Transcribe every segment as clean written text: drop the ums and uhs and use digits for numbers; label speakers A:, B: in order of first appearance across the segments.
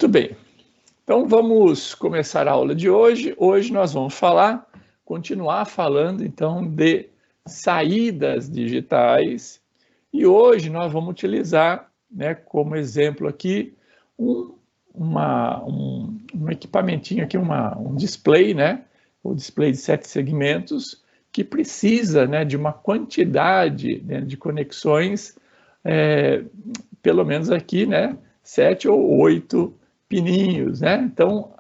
A: Muito bem. Então, vamos começar a aula de hoje. Hoje nós vamos continuar falando, então, de saídas digitais. E hoje nós vamos utilizar, né, como exemplo aqui, um equipamentinho aqui, um display, né, o display de 7 segmentos, que precisa, né, de uma quantidade, né, de conexões, pelo menos aqui, né, 7 ou 8 pininhos, né? Então,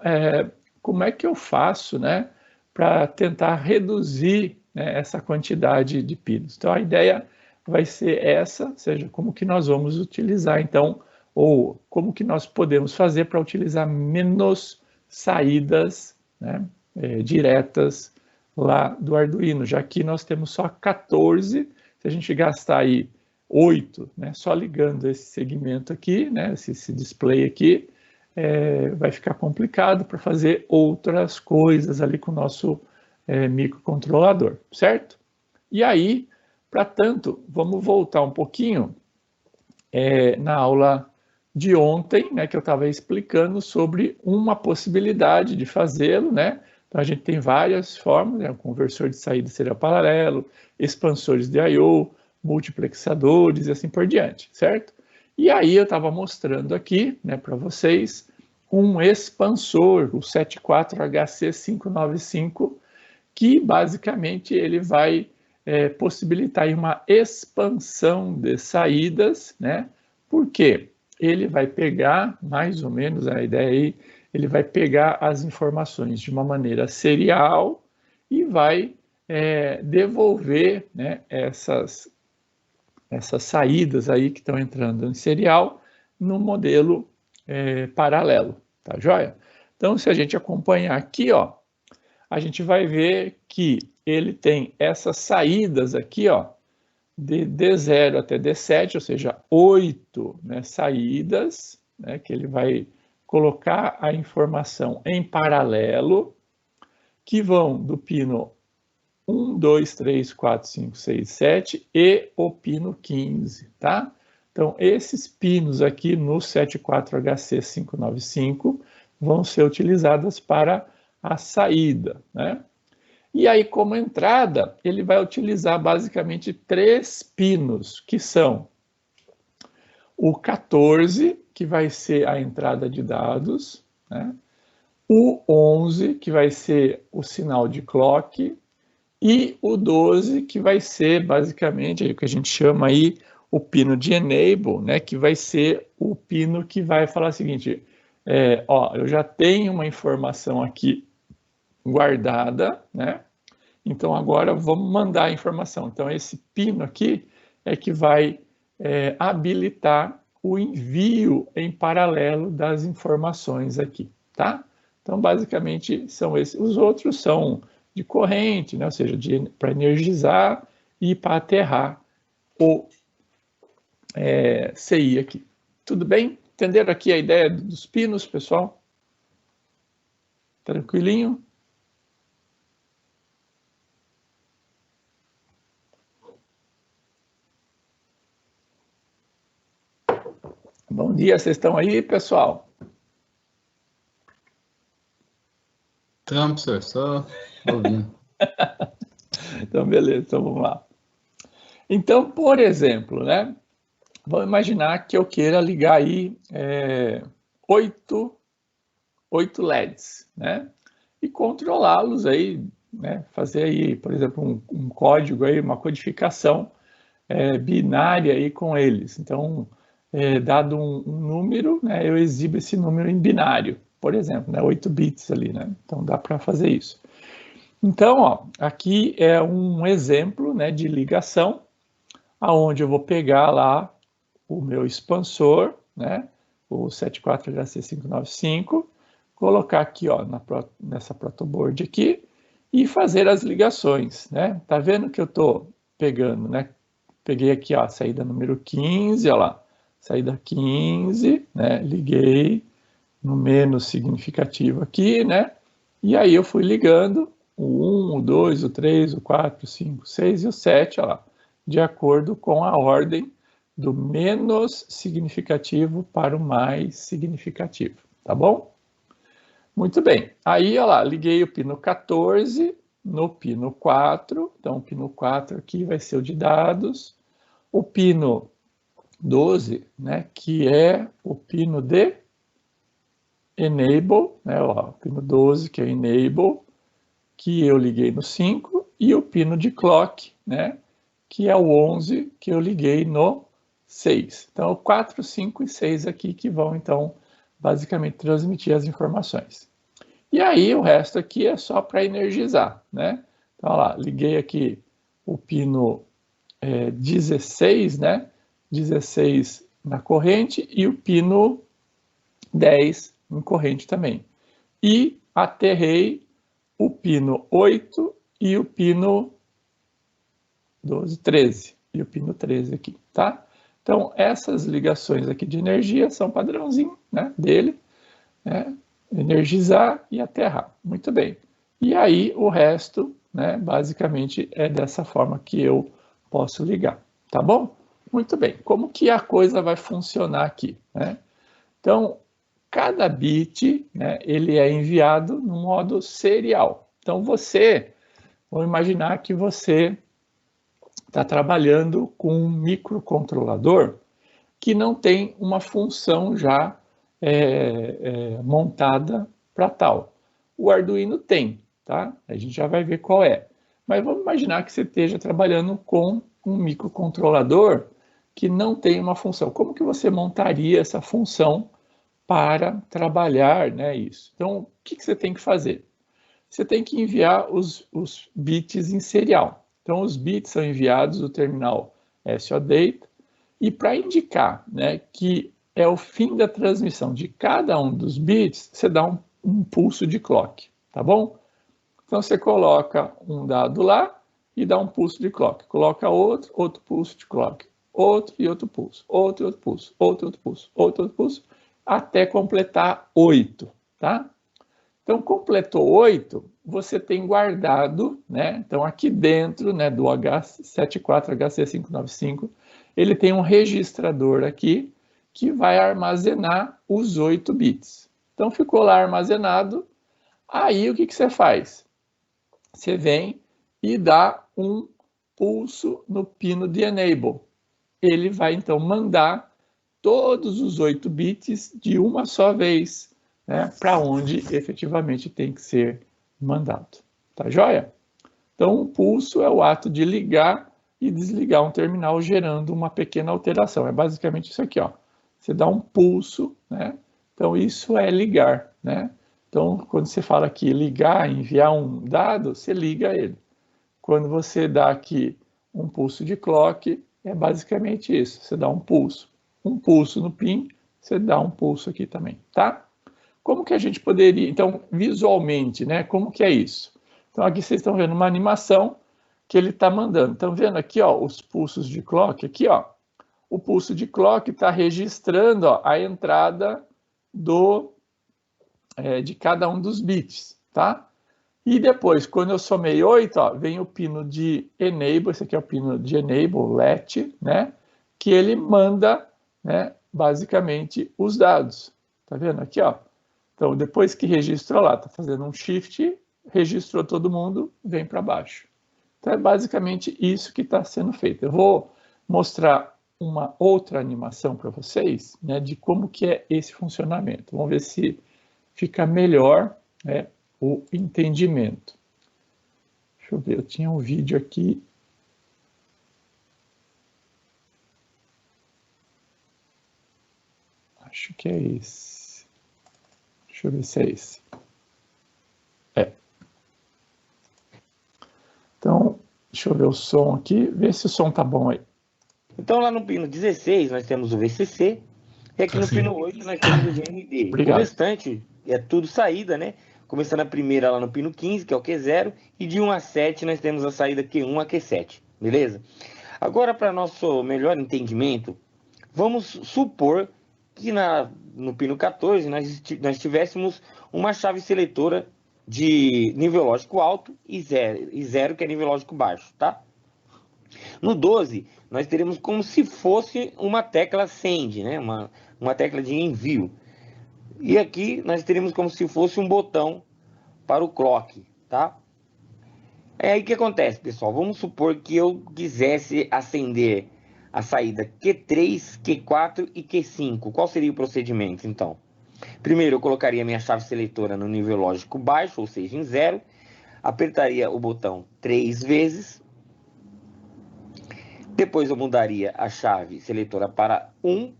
A: como é que eu faço, né, para tentar reduzir, né, essa quantidade de pinos? Então, a ideia vai ser essa, ou seja, como que nós vamos utilizar, então, ou como que nós podemos fazer para utilizar menos saídas, né, diretas lá do Arduino, já que nós temos só 14, se a gente gastar aí 8, né, só ligando esse segmento aqui, né, esse display aqui, vai ficar complicado para fazer outras coisas ali com o nosso microcontrolador, certo? E aí, para tanto, vamos voltar um pouquinho na aula de ontem, né, que eu estava explicando sobre uma possibilidade de fazê-lo, né? Então, a gente tem várias formas, né? O conversor de saída serial paralelo, expansores de I/O, multiplexadores e assim por diante, certo? E aí eu estava mostrando aqui, né, para vocês um expansor, o 74HC595, que basicamente ele vai possibilitar uma expansão de saídas, né? Porque ele vai pegar, mais ou menos a ideia aí, ele vai pegar as informações de uma maneira serial e vai devolver, né, essas saídas aí que estão entrando em serial no modelo paralelo, tá joia? Então, se a gente acompanhar aqui, ó, a gente vai ver que ele tem essas saídas aqui, ó, de D0 até D7, ou seja, 8, né, saídas, né, que ele vai colocar a informação em paralelo, que vão do pino 1, 2, 3, 4, 5, 6, 7 e o pino 15, tá? Então, esses pinos aqui no 74HC595 vão ser utilizados para a saída, né? E aí, como entrada, ele vai utilizar basicamente 3 pinos, que são o 14, que vai ser a entrada de dados, né? O 11, que vai ser o sinal de clock, e o 12, que vai ser basicamente o que a gente chama aí o pino de enable, né, que vai ser o pino que vai falar o seguinte, ó, eu já tenho uma informação aqui guardada, né, então agora vamos mandar a informação. Então esse pino aqui é que vai habilitar o envio em paralelo das informações aqui, tá? Então basicamente são esses. Os outros são de corrente, né? Ou seja, para energizar e para aterrar o CI aqui. Tudo bem? Entenderam aqui a ideia dos pinos, pessoal? Tranquilinho? Bom dia, vocês estão aí, pessoal?
B: Estamos, professor, só ouvindo.
A: Então, beleza, então vamos lá. Então, por exemplo, né? Vamos imaginar que eu queira ligar aí 8 LEDs, né? E controlá-los aí, né? Fazer aí, por exemplo, um código aí, uma codificação binária aí com eles. Então, dado um número, né? Eu exibo esse número em binário, por exemplo, né? 8 bits ali, né? Então dá para fazer isso. Então, ó, aqui é um exemplo, né, de ligação, aonde eu vou pegar lá o meu expansor, né, o 74HC595, colocar aqui, ó, nessa protoboard aqui e fazer as ligações, né? Tá vendo que eu tô pegando, né? Peguei aqui, ó, a saída número 15, ó lá, saída 15, né? Liguei no menos significativo aqui, né? E aí eu fui ligando o 1, o 2, o 3, o 4, o 5, o 6 e o 7, ó lá, de acordo com a ordem do menos significativo para o mais significativo, tá bom? Muito bem. Aí, olha lá, liguei o pino 14 no pino 4. Então, o pino 4 aqui vai ser o de dados. O pino 12, né, que é o pino de enable, né, ó, o pino 12, que é enable, que eu liguei no 5, e o pino de clock, né, que é o 11, que eu liguei no 6. Então, 4, 5 e 6 aqui que vão, então, basicamente transmitir as informações. E aí, o resto aqui é só para energizar, né? Então, olha lá, liguei aqui o pino 16, né? 16 na corrente e o pino 10 em corrente também. E aterrei o pino 8 e o pino 12, 13. E o pino 13 aqui, tá? Então, essas ligações aqui de energia são padrãozinho, né, dele, né? Energizar e aterrar. Muito bem. E aí, o resto, né, basicamente, é dessa forma que eu posso ligar, tá bom? Muito bem. Como que a coisa vai funcionar aqui, né? Então, cada bit, né, ele é enviado no modo serial. Então, vamos imaginar que você está trabalhando com um microcontrolador que não tem uma função já montada para tal. O Arduino tem, tá? A gente já vai ver qual é. Mas vamos imaginar que você esteja trabalhando com um microcontrolador que não tem uma função. Como que você montaria essa função para trabalhar, né, isso? Então, o que você tem que fazer? Você tem que enviar os bits em serial. Então, os bits são enviados do terminal SOData, e para indicar, né, que é o fim da transmissão de cada um dos bits, você dá um pulso de clock, tá bom? Então, você coloca um dado lá e dá um pulso de clock. Coloca outro pulso de clock. Outro e outro pulso. Outro e outro pulso. Outro e outro pulso. Outro e outro pulso. Até completar 8, tá? Então, completou 8, você tem guardado, né? Então, aqui dentro, né, do H74HC595, ele tem um registrador aqui que vai armazenar os 8 bits. Então, ficou lá armazenado. Aí, o que você faz? Você vem e dá um pulso no pino de enable. Ele vai, então, mandar todos os 8 bits de uma só vez, né, para onde efetivamente tem que ser mandado. Tá joia? Então, o pulso é o ato de ligar e desligar um terminal, gerando uma pequena alteração. É basicamente isso aqui, ó. Você dá um pulso, né? Então, isso é ligar, né? Então, quando você fala aqui ligar, enviar um dado, você liga ele. Quando você dá aqui um pulso de clock, é basicamente isso. Você dá um pulso no pin, você dá um pulso aqui também, tá? Como que a gente poderia, então, visualmente, né? Como que é isso? Então, aqui vocês estão vendo uma animação que ele está mandando. Estão vendo aqui, ó, os pulsos de clock? Aqui, ó, o pulso de clock está registrando, ó, a entrada de cada um dos bits, tá? E depois, quando eu somei 8, ó, vem o pino de enable, esse aqui é o pino de enable, let, né? Que ele manda, né, basicamente, os dados. Tá vendo aqui, ó? Então, depois que registrou lá, tá fazendo um shift, registrou todo mundo, vem para baixo. Então, é basicamente isso que está sendo feito. Eu vou mostrar uma outra animação para vocês, né, de como que é esse funcionamento. Vamos ver se fica melhor, né, o entendimento. Deixa eu ver, eu tinha um vídeo aqui. Acho que é esse. Deixa eu ver se é esse. É. Então, deixa eu ver o som aqui, ver se o som tá bom aí.
C: Então, lá no pino 16, nós temos o VCC, e aqui no pino 8 nós temos o GND.
A: Obrigado.
C: O restante é tudo saída, né? Começando a primeira lá no pino 15, que é o Q0, e de 1 a 7 nós temos a saída Q1 a Q7, beleza? Agora, para nosso melhor entendimento, vamos supor que no pino 14 nós tivéssemos uma chave seletora de nível lógico alto e zero, que é nível lógico baixo, tá? No 12, nós teremos como se fosse uma tecla send, né? Uma tecla de envio. E aqui nós teríamos como se fosse um botão para o clock, tá? É aí que acontece, pessoal. Vamos supor que eu quisesse acender a saída Q3, Q4 e Q5. Qual seria o procedimento, então? Primeiro, eu colocaria minha chave seletora no nível lógico baixo, ou seja, em 0. Apertaria o botão 3 vezes. Depois eu mudaria a chave seletora para 1.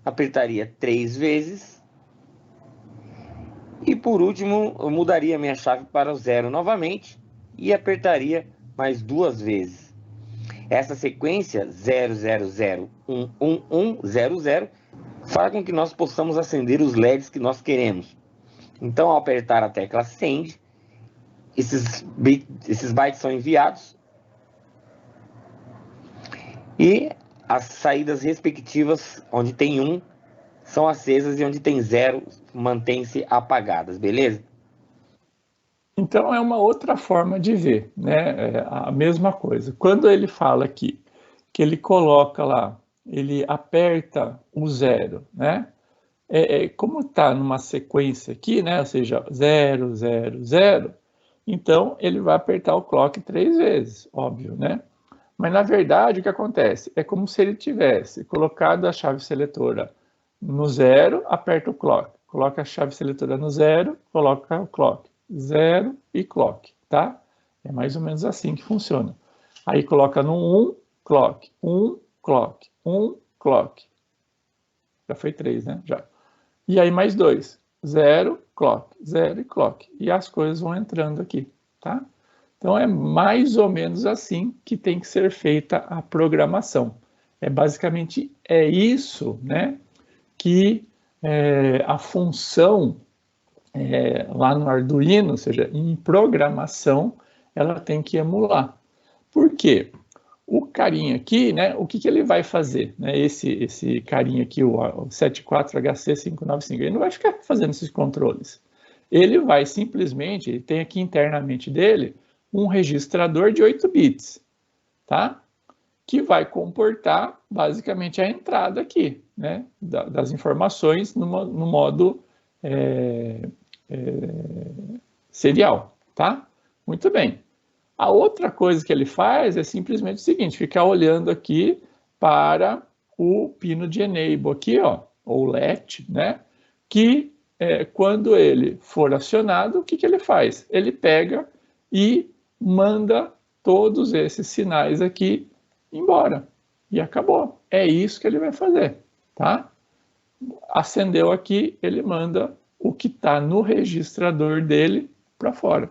C: Apertaria 3 vezes. E por último, eu mudaria minha chave para o 0 novamente e apertaria mais 2 vezes. Essa sequência 000111100 faz com que nós possamos acender os LEDs que nós queremos. Então, ao apertar a tecla Send, esses bytes são enviados e as saídas respectivas, onde tem 1, são acesas e onde tem 0, mantém-se apagadas, beleza?
A: Então, é uma outra forma de ver, né? É a mesma coisa. Quando ele fala aqui, que ele coloca lá, ele aperta o 0, né? Como está numa sequência aqui, né? Ou seja, 0, 0, 0, então ele vai apertar o clock 3 vezes, óbvio, né? Mas, na verdade, o que acontece? É como se ele tivesse colocado a chave seletora no 0, aperta o clock. Coloca a chave seletora no 0, coloca o clock. 0 e clock, tá? É mais ou menos assim que funciona. Aí coloca no 1, clock. 1, clock. 1, clock. Já foi 3, né? Já. E aí mais 2. 0, clock. 0 e clock. E as coisas vão entrando aqui, tá? Então, é mais ou menos assim que tem que ser feita a programação. Basicamente isso, né, que a função lá no Arduino, ou seja, em programação, ela tem que emular. Por quê? O carinha aqui, né, o que ele vai fazer? Né, esse carinha aqui, o 74HC595, ele não vai ficar fazendo esses controles. Ele vai simplesmente, ele tem aqui internamente dele, um registrador de 8 bits, tá? Que vai comportar basicamente a entrada aqui, né? Das informações no modo serial, tá? Muito bem. A outra coisa que ele faz é simplesmente o seguinte, ficar olhando aqui para o pino de enable aqui, ó, ou LET, né? Que quando ele for acionado, o que ele faz? Ele pega e manda todos esses sinais aqui embora. E acabou. É isso que ele vai fazer, tá? Acendeu aqui, ele manda o que está no registrador dele para fora.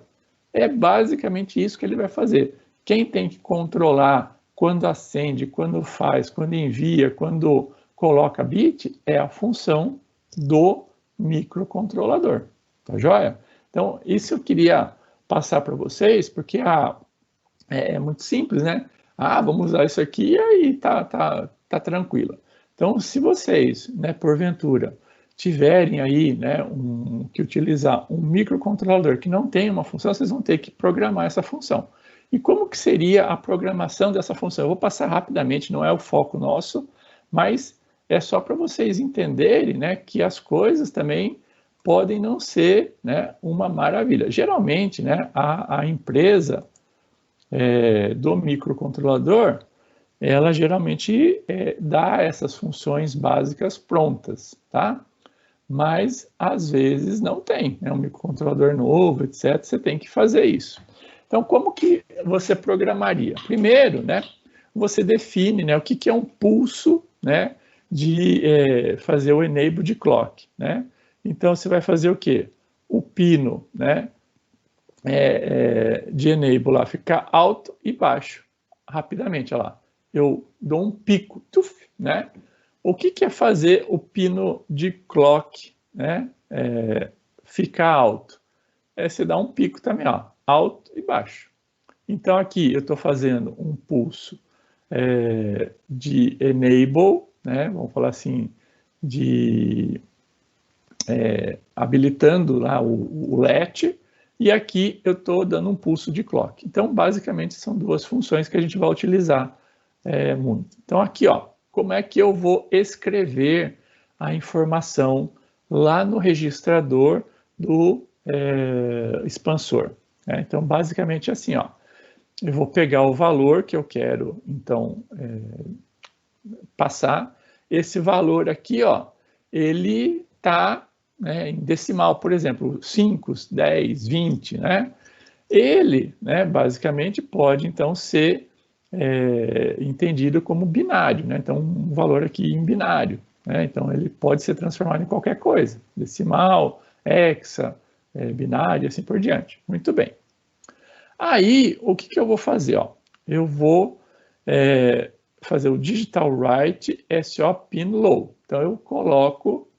A: É basicamente isso que ele vai fazer. Quem tem que controlar quando acende, quando faz, quando envia, quando coloca bit, é a função do microcontrolador. Tá joia? Então, isso eu queria passar para vocês, porque é muito simples, né? Vamos usar isso aqui e aí tá tranquilo. Então, se vocês, né, porventura, tiverem aí, né, que utilizar um microcontrolador que não tem uma função, vocês vão ter que programar essa função. E como que seria a programação dessa função? Eu vou passar rapidamente, não é o foco nosso, mas é só para vocês entenderem, né, que as coisas também podem não ser, né, uma maravilha. Geralmente, né, a empresa do microcontrolador, ela geralmente dá essas funções básicas prontas, tá? Mas às vezes não tem, né? Um microcontrolador novo, etc. Você tem que fazer isso. Então, como que você programaria? Primeiro, né, você define, né, o que é um pulso, né, de fazer o enable de clock, né? Então, você vai fazer o quê? O pino, né, de enable lá ficar alto e baixo, rapidamente, olha lá. Eu dou um pico, tuf, né? O que é fazer o pino de clock, né, ficar alto? Você dá um pico também, ó, alto e baixo. Então, aqui eu estou fazendo um pulso de enable, né, vamos falar assim, habilitando lá o LET, e aqui eu estou dando um pulso de clock. Então, basicamente, são duas funções que a gente vai utilizar muito. Então, aqui, ó, como é que eu vou escrever a informação lá no registrador do expansor. Né? Então, basicamente assim, ó, eu vou pegar o valor que eu quero, então, passar. Esse valor aqui, ó, ele está, né, em decimal, por exemplo, 5, 10, 20, né? Ele, né, basicamente, pode, então, ser entendido como binário, né? Então, um valor aqui em binário, né? Então, ele pode ser transformado em qualquer coisa, decimal, hexa, binário, assim por diante. Muito bem. Aí, o que eu vou fazer? Ó? Eu vou fazer o digital write SO pin low. Então, eu coloco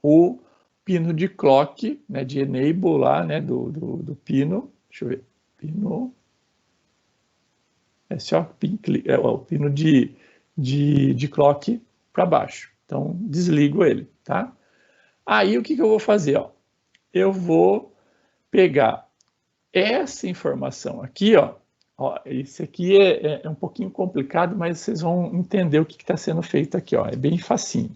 A: o pino de clock, né, de enable lá, né, do pino. Deixa eu ver. Pino. SO pin, o pino de clock para baixo. Então, desligo ele, tá? Aí, o que eu vou fazer? Ó? Eu vou pegar essa informação aqui, ó, esse aqui é um pouquinho complicado, mas vocês vão entender o que está sendo feito aqui, ó, é bem facinho.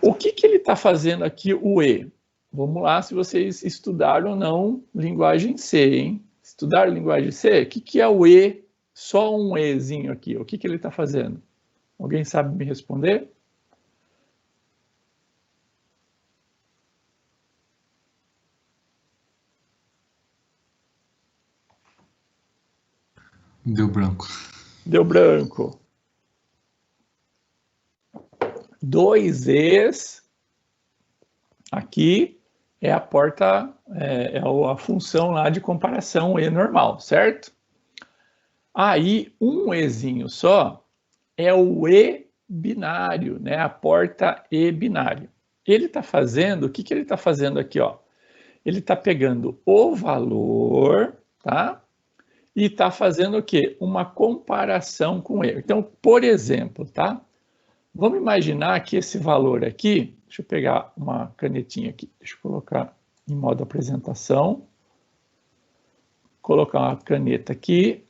A: O que ele está fazendo aqui, o E? Vamos lá, se vocês estudaram ou não linguagem C, hein? Estudaram linguagem C? O que é o E? Só um Ezinho aqui, o que ele está fazendo? Alguém sabe me responder?
B: Deu branco.
A: Deu branco. 2 Es aqui é a porta, a função lá de comparação E normal, certo? Aí, um Ezinho só é o E binário, né? A porta E binário. Ele está fazendo, o que ele está fazendo aqui, ó? Ele está pegando o valor, tá? E está fazendo o quê? Uma comparação com ele. Então, por exemplo, tá? Vamos imaginar que esse valor aqui, deixa eu pegar uma canetinha aqui, deixa eu colocar em modo apresentação, colocar uma caneta aqui.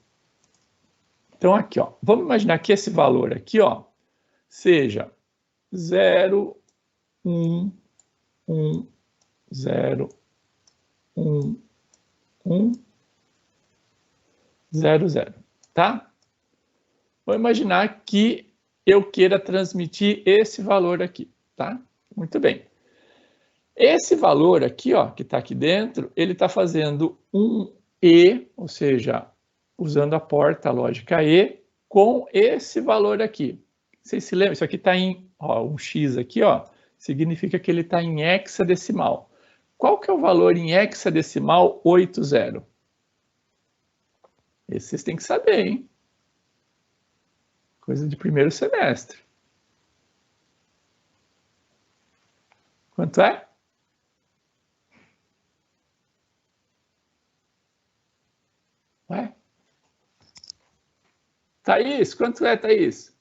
A: Então, aqui, ó, vamos imaginar que esse valor aqui, ó, seja 0, 1, 1, 0, 1, 1, 0, 0, tá? Vou imaginar que eu queira transmitir esse valor aqui, tá? Muito bem. Esse valor aqui, ó, que está aqui dentro, ele está fazendo um E, ou seja, usando a porta a lógica E, com esse valor aqui. Vocês se lembram? Isso aqui está em, ó, um X aqui, ó, significa que ele está em hexadecimal. Qual que é o valor em hexadecimal 80? Esse vocês têm que saber, hein? Coisa de primeiro semestre. Quanto é? Ué? Thaís, quanto é, Thaís?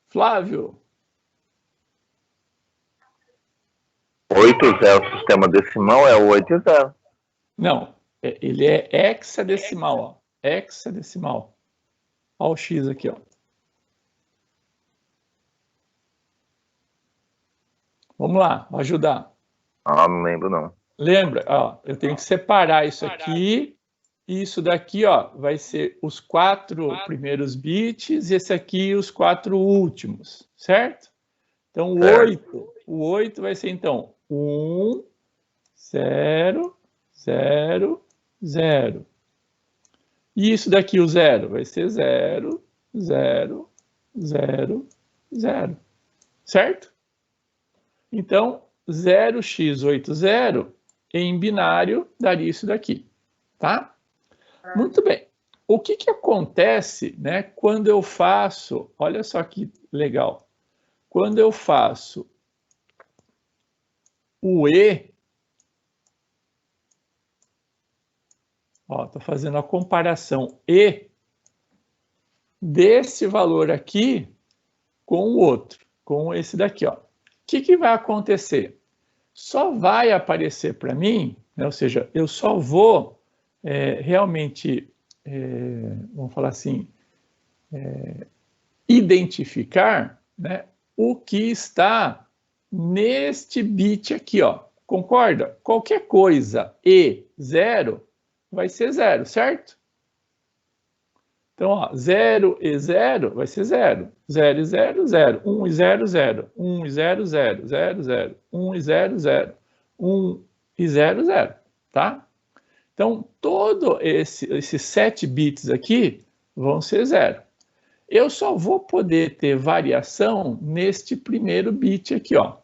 A: Flávio?
D: 80, o sistema decimal é o 80.
A: Não, ele é hexadecimal, ó. Hexadecimal. Olha o X aqui, ó. Vamos lá, vou ajudar.
D: Ah, não lembro não.
A: Lembra, ó, eu tenho que separar isso aqui, e isso daqui, ó, vai ser os 4 primeiros bits, e esse aqui os 4 últimos, certo? Então, o 8 vai ser, então, 1, 0, 0, 0. E isso daqui, o 0, vai ser 0, 0, 0, 0. Certo? Então, 0x80 em binário daria isso daqui. Tá? Muito bem. O que acontece, né, quando eu faço... Olha só que legal. Quando eu faço o E... Ó, estou fazendo a comparação E desse valor aqui com o outro, com esse daqui, ó. O que vai acontecer? Só vai aparecer para mim, né, ou seja, eu só vou realmente, vamos falar assim, identificar, né, o que está neste bit aqui, ó. Concorda? Qualquer coisa e 0 vai ser 0, certo? Então, ó, 0 e 0 vai ser 0. 0 e 0, 0. 1 e 0, 0. 1 e 0, 0. 0, 0. 1 e 0, 0. 1 e 0, 0. Tá? Então, todos esses 7 bits aqui vão ser 0. Eu só vou poder ter variação neste primeiro bit aqui, ó.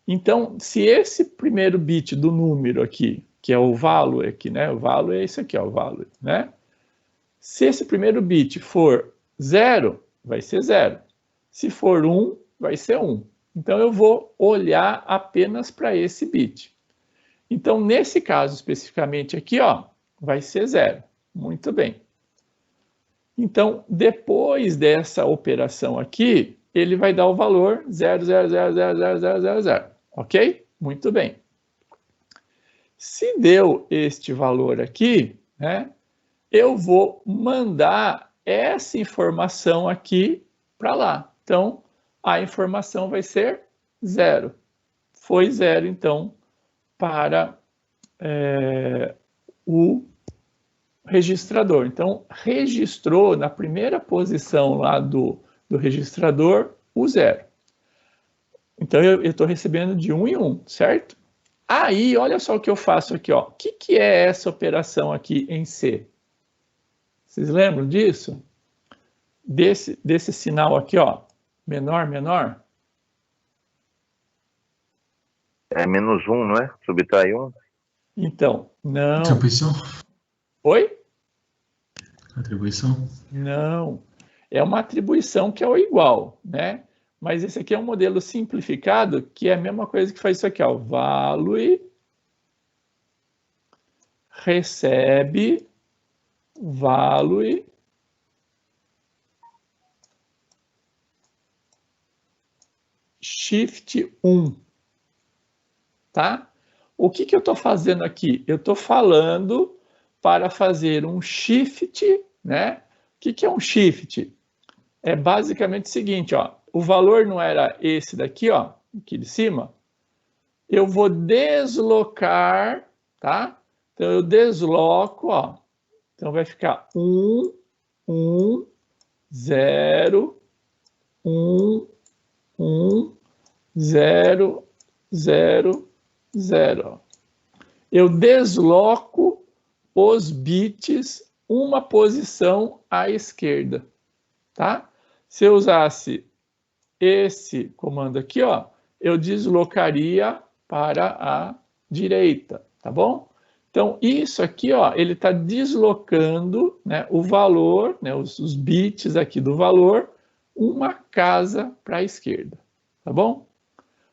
A: Então, se esse primeiro bit do número aqui, que é o value aqui, né? O value é esse aqui, ó, o value, né? Se esse primeiro bit for 0, vai ser 0. Se for 1, vai ser 1. Então, eu vou olhar apenas para esse bit. Então, nesse caso especificamente aqui, ó, vai ser 0. Muito bem. Então, depois dessa operação aqui, ele vai dar o valor 0,0000000, ok? Muito bem. Se deu este valor aqui, né, eu vou mandar essa informação aqui para lá. Então, a informação vai ser 0. Foi 0, então, para o registrador. Então, registrou na primeira posição lá do registrador o 0. Então, eu estou recebendo de 1 em 1, certo? Aí, olha só o que eu faço aqui, ó. O que é essa operação aqui em C? Vocês lembram disso? Desse sinal aqui, ó, menor, menor?
D: É menos 1, não é? Subtrai 1.
A: Então, não.
B: Atribuição?
A: Oi?
B: Atribuição?
A: Não. É uma atribuição que é o igual, né? Mas esse aqui é um modelo simplificado, que é a mesma coisa que faz isso aqui, ó. Value recebe value shift 1, tá? O que eu estou fazendo aqui? Eu estou falando para fazer um shift, né? O que é um shift? É basicamente o seguinte, ó. O valor não era esse daqui, ó, aqui de cima. Eu vou deslocar, tá? Então eu desloco, ó. Então vai ficar 1, 1, 0, 1, 1, 0, 0, 0. Eu desloco os bits uma posição à esquerda, tá? Se eu usasse esse comando aqui, ó, eu deslocaria para a direita, tá bom? Então, isso aqui, ó, ele está deslocando, né, o valor, né, os bits aqui do valor, uma casa para a esquerda, tá bom?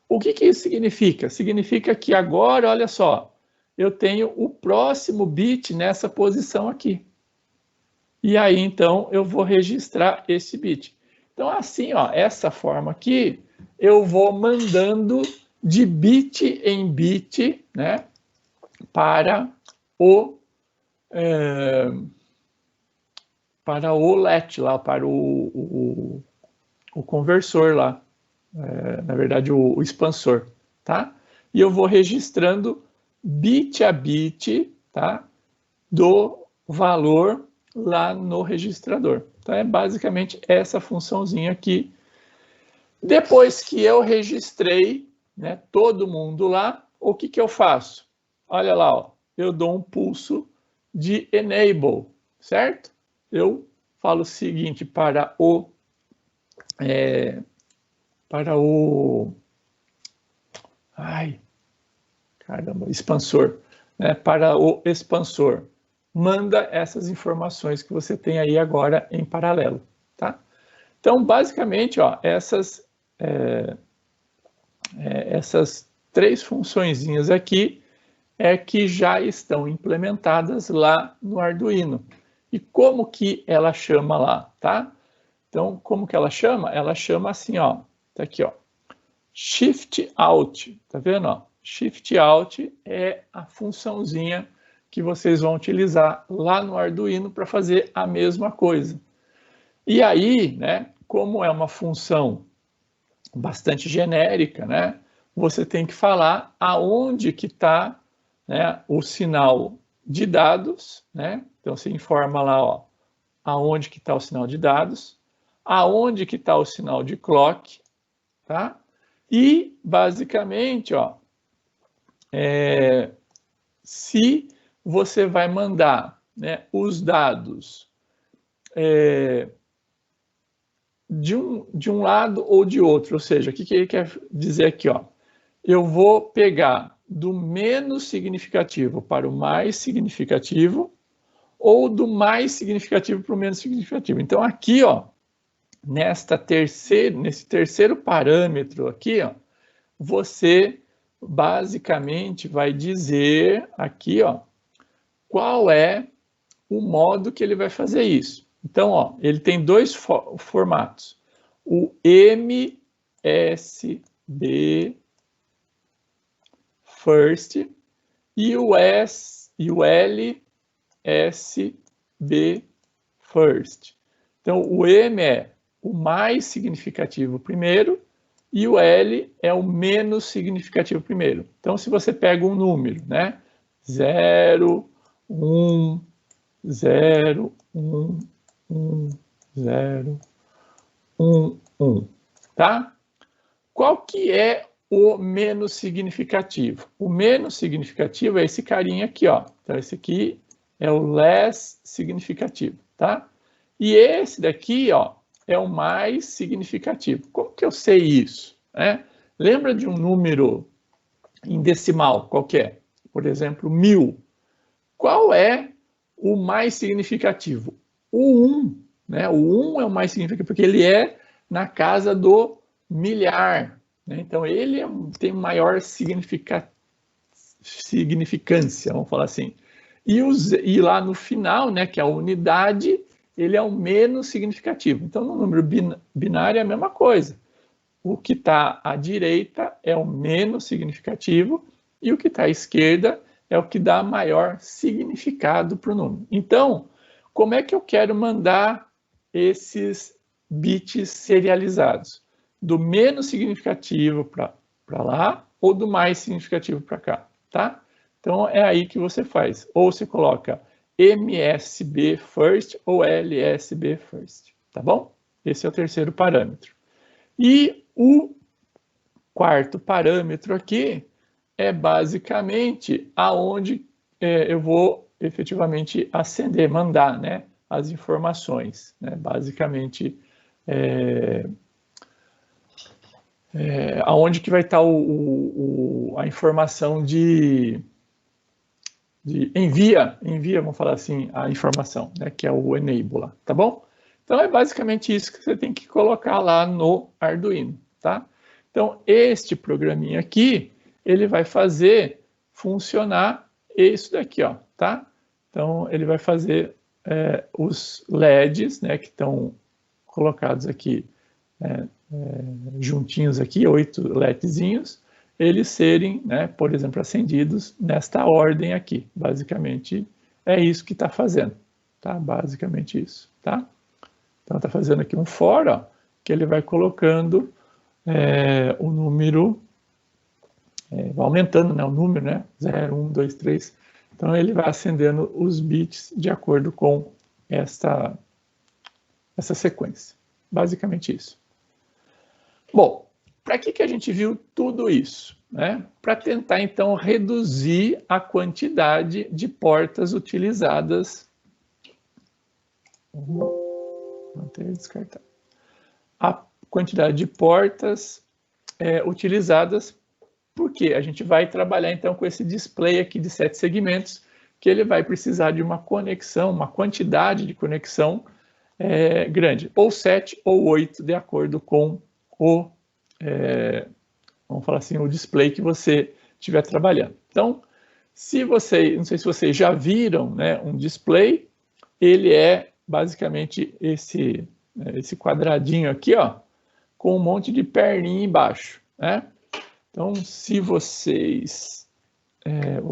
A: O que isso significa? Significa que agora, olha só, eu tenho o próximo bit nessa posição aqui. E aí, então, eu vou registrar esse bit. Então, assim, ó, essa forma aqui, eu vou mandando de bit em bit, né, para o LET lá, para o conversor lá, na verdade o expansor, tá? E eu vou registrando bit a bit, tá, do valor lá no registrador. Então é basicamente essa funçãozinha aqui. Depois que eu registrei, né, todo mundo lá, o que eu faço? Olha lá, ó, eu dou um pulso de enable, certo? Eu falo o seguinte para o expansor, né, para o expansor, manda essas informações que você tem aí agora em paralelo, tá? Então, basicamente, ó, essas 3 funçõezinhas aqui que já estão implementadas lá no Arduino. E como que ela chama lá, tá? Então, como que ela chama? Ela chama assim, ó, tá aqui, ó, Shift Out, tá vendo, ó? Shift Out é a funçãozinha que vocês vão utilizar lá no Arduino para fazer a mesma coisa. E aí, né, como é uma função bastante genérica, né, você tem que falar aonde que está, né, o sinal de dados, né? Então você informa lá, ó, aonde que está o sinal de dados, aonde que está o sinal de clock, tá? E basicamente, ó, se você vai mandar, né, os dados de um lado ou de outro, ou seja, o que ele quer dizer aqui, ó? Eu vou pegar do menos significativo para o mais significativo, ou do mais significativo para o menos significativo. Então, aqui, ó, nesse terceiro parâmetro aqui, ó, você basicamente vai dizer aqui, ó, qual é o modo que ele vai fazer isso. Então, ó, ele tem dois formatos. O MSB First e o LSB First. Então, o M é o mais significativo primeiro e o L é o menos significativo primeiro. Então, se você pega um número, né? 0, 1, 0, 1, 1, 0, 1, 1, tá? Qual que é o menos significativo? O menos significativo é esse carinha aqui, ó. Então, esse aqui é o less significativo, tá? E esse daqui, ó, é o mais significativo. Como que eu sei isso? Lembra de um número em decimal qualquer? Por exemplo, 1000. Qual é o mais significativo? O 1, né? O 1 é o mais significativo porque ele é na casa do milhar, né? Então ele tem maior significância, vamos falar assim. E lá no final, né, que é a unidade, ele é o menos significativo. Então no número binário é a mesma coisa. O que está à direita é o menos significativo e o que está à esquerda é o que dá maior significado para o número. Então, como é que eu quero mandar esses bits serializados? Do menos significativo para lá ou do mais significativo para cá, tá? Então, é aí que você faz. Ou você coloca MSB First ou LSB First, tá bom? Esse é o terceiro parâmetro. E o quarto parâmetro aqui é basicamente aonde eu vou efetivamente acender, mandar, né, as informações, né, basicamente aonde que vai estar a informação de envia, vamos falar assim, a informação, né, que é o enable, tá bom? Então é basicamente isso que você tem que colocar lá no Arduino, tá? Então este programinha aqui, ele vai fazer funcionar isso daqui, ó, tá? Então ele vai fazer os LEDs, né, que estão colocados aqui juntinhos aqui, 8 LEDzinhos, eles serem, né, por exemplo, acendidos nesta ordem aqui. Basicamente é isso que está fazendo, tá? Basicamente isso, tá? Então está fazendo aqui um for, ó, que ele vai colocando o número, vai aumentando, né, o número, né? 0, 1, 2, 3. Então ele vai acendendo os bits de acordo com essa sequência. Basicamente isso. Bom, para que a gente viu tudo isso? Né? Para tentar, então, reduzir a quantidade de portas utilizadas. Manter descartado. A quantidade de portas utilizadas, porque a gente vai trabalhar, então, com esse display aqui de 7 segmentos, que ele vai precisar de uma conexão, uma quantidade de conexão grande, ou 7 ou 8, de acordo com vamos falar assim, o display que você estiver trabalhando. Então, não sei se vocês já viram, né, um display, ele é basicamente esse quadradinho aqui, ó, com um monte de perninha embaixo, né? Então, se vocês...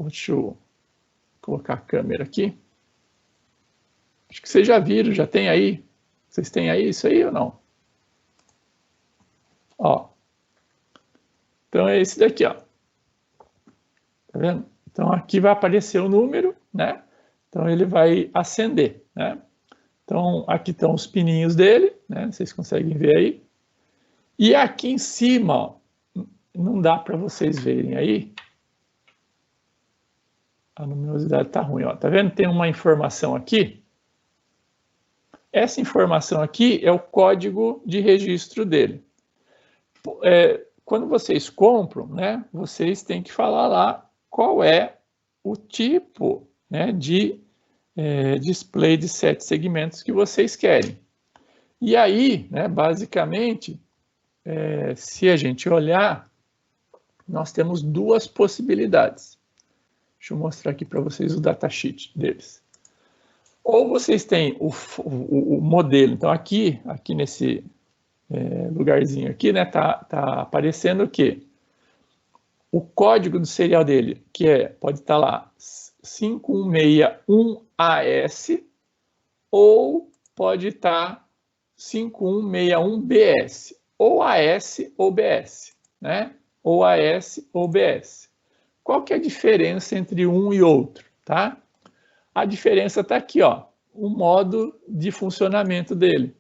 A: deixa eu colocar a câmera aqui. Acho que vocês já viram, já tem aí. Vocês têm aí isso aí ou não? Ó. Então, é esse daqui, ó. Tá vendo? Então, aqui vai aparecer o número, né? Então, ele vai acender, né? Então, aqui estão os pininhos dele, né? Vocês conseguem ver aí. E aqui em cima, ó, não dá para vocês verem aí. A luminosidade está ruim, ó. Tá vendo? Tem uma informação aqui. Essa informação aqui é o código de registro dele. Quando vocês compram, né, vocês têm que falar lá qual é o tipo, né, de display de 7 segmentos que vocês querem. E aí, né, basicamente, se a gente olhar, nós temos duas possibilidades. Deixa eu mostrar aqui para vocês o datasheet deles. Ou vocês têm o modelo, então aqui nesse lugarzinho aqui, né, tá aparecendo o quê? O código do serial dele, que pode estar lá 5161AS, ou pode estar 5161BS, ou AS ou BS, né? Ou AS ou BS. Qual que é a diferença entre um e outro, tá? A diferença está aqui, ó, o modo de funcionamento dele.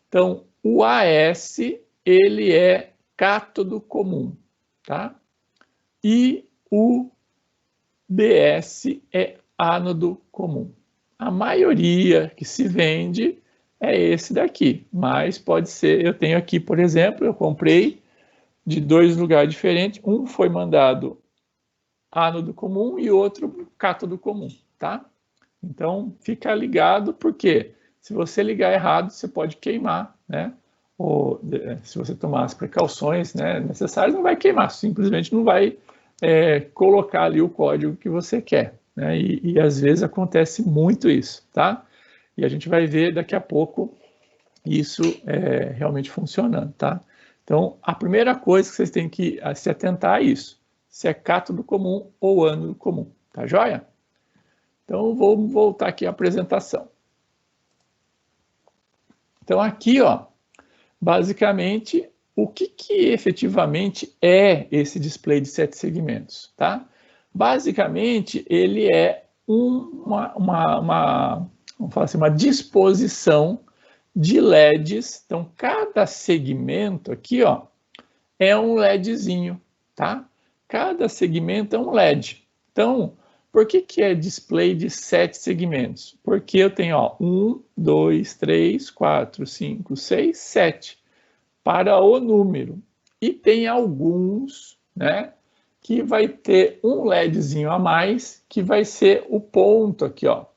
A: Então, o AS, ele é cátodo comum, tá? E o BS é ánodo comum. A maioria que se vende é esse daqui, mas pode ser, eu tenho aqui, por exemplo, eu comprei de 2 lugares diferentes, um foi mandado ánodo comum e outro cátodo comum, tá? Então, fica ligado, porque se você ligar errado, você pode queimar, né? Ou se você tomar as precauções, né, necessárias, não vai queimar, simplesmente não vai colocar ali o código que você quer, né? E às vezes acontece muito isso, tá? E a gente vai ver daqui a pouco isso realmente funcionando, tá? Então, a primeira coisa que vocês têm que se atentar a isso, se é cátodo comum ou ánodo comum, tá joia? Então, vou voltar aqui à apresentação. Então, aqui, ó, basicamente, o que efetivamente é esse display de 7 segmentos, tá? Basicamente, ele é vamos falar assim, uma disposição de LEDs. Então, cada segmento aqui, ó, é um LEDzinho, tá? Cada segmento é um LED. Então, por que é display de 7 segmentos? Porque eu tenho, ó, 1, 2, 3, 4, 5, 6, 7 para o número. E tem alguns, né, que vai ter um LEDzinho a mais, que vai ser o ponto aqui, ó.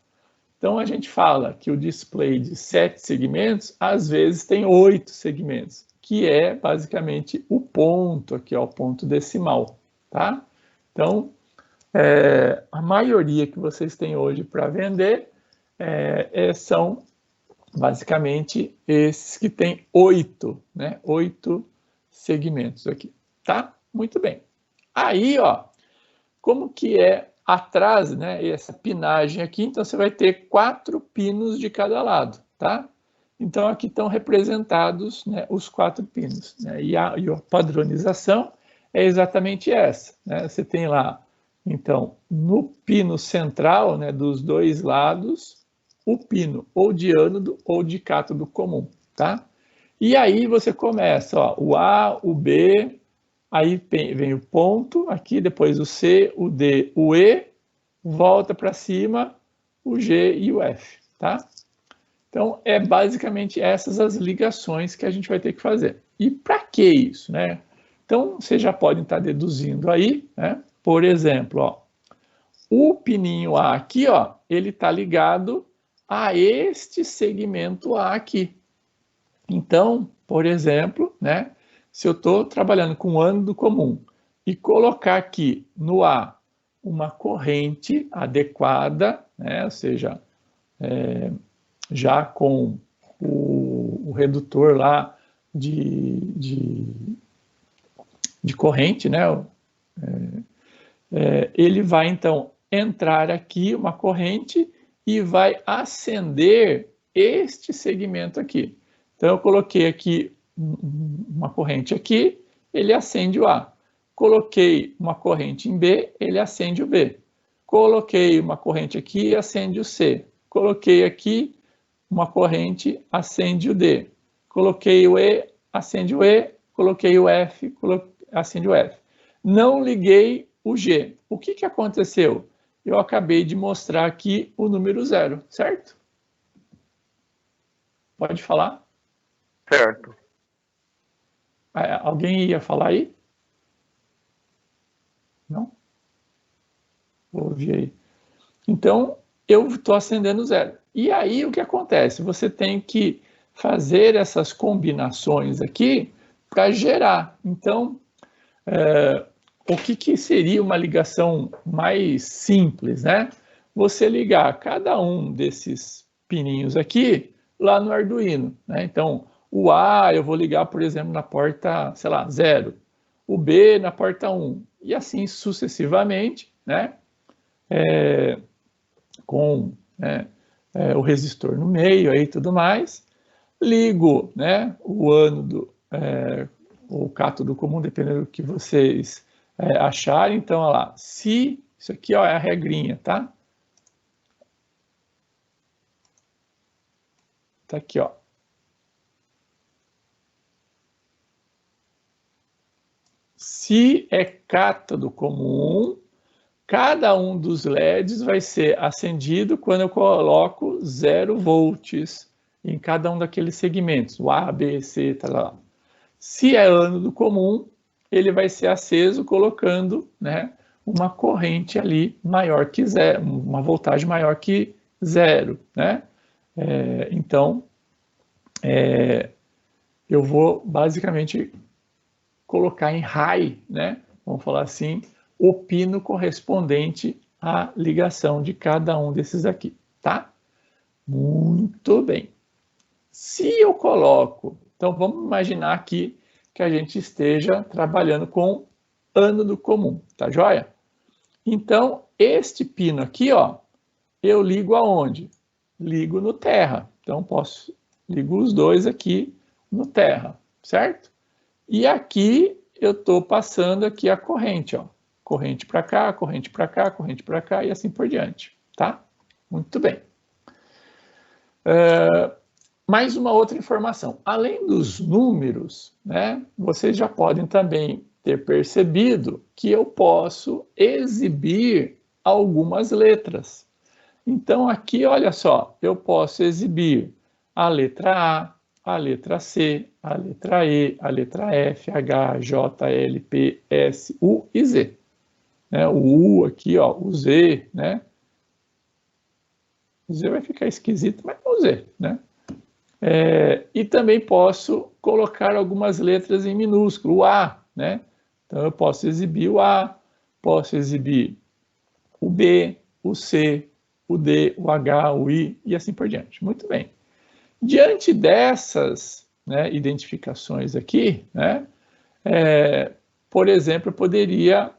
A: Então, a gente fala que o display de 7 segmentos, às vezes tem 8 segmentos, que é basicamente o ponto aqui, ó, o ponto decimal, tá? Então, a maioria que vocês têm hoje para vender são basicamente esses que tem 8, né? 8 segmentos aqui, tá? Muito bem. Aí, ó, como que é atrás, né? Essa pinagem aqui, então você vai ter 4 pinos de cada lado, tá? Então aqui estão representados, né, os 4 pinos, né? E a padronização é exatamente essa, né? Você tem lá, então, no pino central, né, dos dois lados, o pino ou de ánodo ou de cátodo comum, tá? E aí você começa, ó, o A, o B, aí vem o ponto aqui, depois o C, o D, o E, volta para cima, o G e o F, tá? Então, é basicamente essas as ligações que a gente vai ter que fazer. E para que isso, né? Então, vocês já podem estar deduzindo aí, né? Por exemplo, ó, o pininho A aqui, ó, ele está ligado a este segmento A aqui. Então, por exemplo, né, se eu estou trabalhando com ánodo comum e colocar aqui no A uma corrente adequada, né, ou seja, já com o redutor lá de corrente, né, ele vai então entrar aqui uma corrente e vai acender este segmento aqui. Então eu coloquei aqui uma corrente aqui, ele acende o A. Coloquei uma corrente em B, ele acende o B. Coloquei uma corrente aqui, acende o C. Coloquei aqui uma corrente, acende o D. Coloquei o E, acende o E. Coloquei o F, acende o F. Não liguei o G. O que aconteceu? Eu acabei de mostrar aqui o número 0, certo? Pode falar?
D: Certo.
A: Alguém ia falar aí? Não? Vou ouvir aí. Então, eu estou acendendo 0. E aí, o que acontece? Você tem que fazer essas combinações aqui para gerar. Então, o que seria uma ligação mais simples, né? Você ligar cada um desses pininhos aqui lá no Arduino, né? Então, o A eu vou ligar, por exemplo, na porta, sei lá, 0. O B na porta 1. E assim sucessivamente, né? Com o resistor no meio aí e tudo mais. Ligo, né? O ânodo, o cátodo comum, dependendo do que vocês acharem. Então, olha lá, se isso aqui ó, é a regrinha, tá? Tá aqui, ó. Se é cátodo comum, cada um dos LEDs vai ser acendido quando eu coloco 0 volts em cada um daqueles segmentos, o A, B, C, tá lá. Se é ânodo comum, ele vai ser aceso colocando, né, uma corrente ali maior que 0, uma voltagem maior que 0, né? Então, eu vou basicamente colocar em high, né? Vamos falar assim, o pino correspondente à ligação de cada um desses aqui, tá? Muito bem. Se eu coloco, então vamos imaginar aqui que a gente esteja trabalhando com ânodo comum, tá joia? Então, este pino aqui, ó, eu ligo aonde? Ligo no terra. Então, ligo os dois aqui no terra, certo? E aqui eu estou passando aqui a corrente, ó. Corrente para cá, corrente para cá, corrente para cá e assim por diante, tá? Muito bem. Mais uma outra informação. Além dos números, né, vocês já podem também ter percebido que eu posso exibir algumas letras. Então, aqui, olha só, eu posso exibir a letra A letra C, a letra E, a letra F, H, J, L, P, S, U e Z. Né? O U aqui, ó, o Z, né? O Z vai ficar esquisito, mas é o Z, né? E também posso colocar algumas letras em minúsculo, o A, né? Então, eu posso exibir o A, posso exibir o B, o C, o D, o H, o I e assim por diante. Muito bem. Diante dessas, né, identificações aqui, né, por exemplo, eu poderia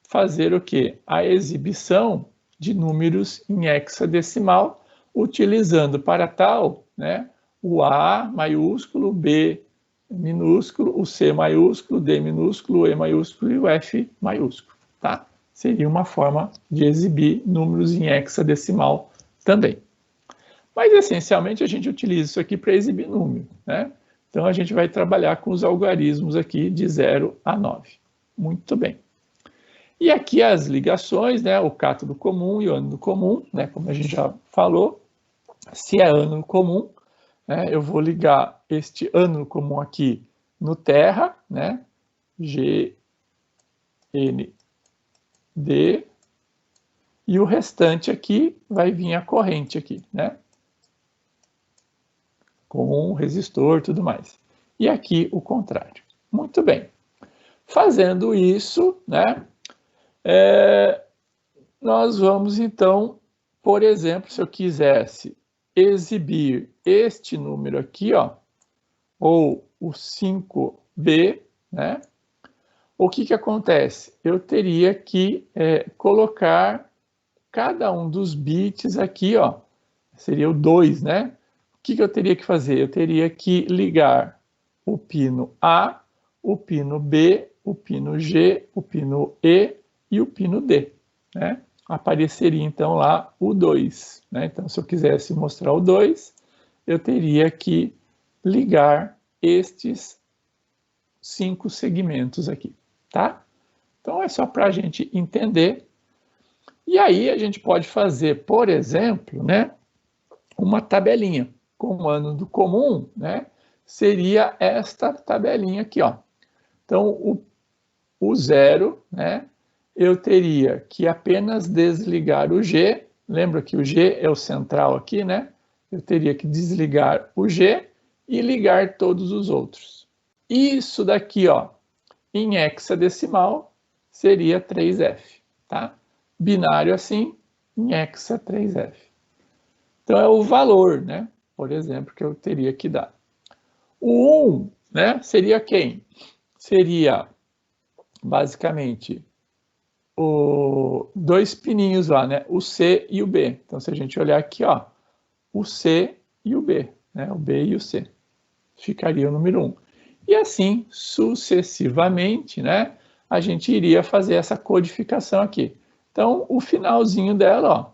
A: fazer o quê? A exibição de números em hexadecimal, utilizando para tal, né, o A maiúsculo, o B minúsculo, o C maiúsculo, o D minúsculo, o E maiúsculo e o F maiúsculo, tá? Seria uma forma de exibir números em hexadecimal também. Mas, essencialmente, a gente utiliza isso aqui para exibir número, né? Então, a gente vai trabalhar com os algarismos aqui de 0 a 9. Muito bem. E aqui as ligações, né? O cátodo comum e o ânodo comum, né? Como a gente já falou. Se é ânodo comum, né? Eu vou ligar este ânodo comum aqui no terra, né? G, N, D. E o restante aqui vai vir a corrente aqui, né? Com resistor e tudo mais. E aqui o contrário. Muito bem. Fazendo isso, né, nós vamos então, por exemplo, se eu quisesse exibir este número aqui, ó, ou o 5B, né, o que acontece? Eu teria que colocar cada um dos bits aqui, ó, seria o 2, né? O que eu teria que fazer? Eu teria que ligar o pino A, o pino B, o pino G, o pino E e o pino D, né? Apareceria então lá o 2, né? Então, se eu quisesse mostrar o 2, eu teria que ligar estes 5 segmentos aqui, tá? Então, é só para a gente entender. E aí, a gente pode fazer, por exemplo, né, uma tabelinha. Com o ano do comum, né, seria esta tabelinha aqui, ó. Então, o 0, né, eu teria que apenas desligar o G. Lembra que o G é o central aqui, né? Eu teria que desligar o G e ligar todos os outros. Isso daqui, ó, em hexadecimal, seria 3F, tá? Binário assim, em hexa 3F. Então, é o valor, né? Por exemplo, que eu teria que dar. O 1, né, seria quem? Seria, basicamente, dois pininhos lá, né? O C e o B. Então, se a gente olhar aqui, ó, o C e o B, né? O B e o C. Ficaria o número 1. E assim, sucessivamente, né? A gente iria fazer essa codificação aqui. Então, o finalzinho dela, ó,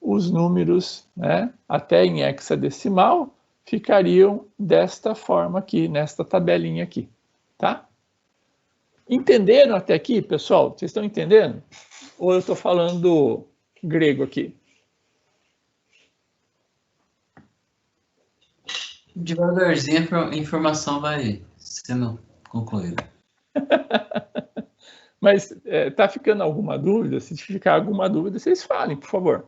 A: os números, né, até em hexadecimal, ficariam desta forma aqui, nesta tabelinha aqui, tá? Entenderam até aqui, pessoal? Vocês estão entendendo? Ou eu estou falando grego aqui?
B: Devagarzinho a informação vai sendo concluída.
A: Mas tá ficando alguma dúvida? Se ficar alguma dúvida, vocês falem, por favor.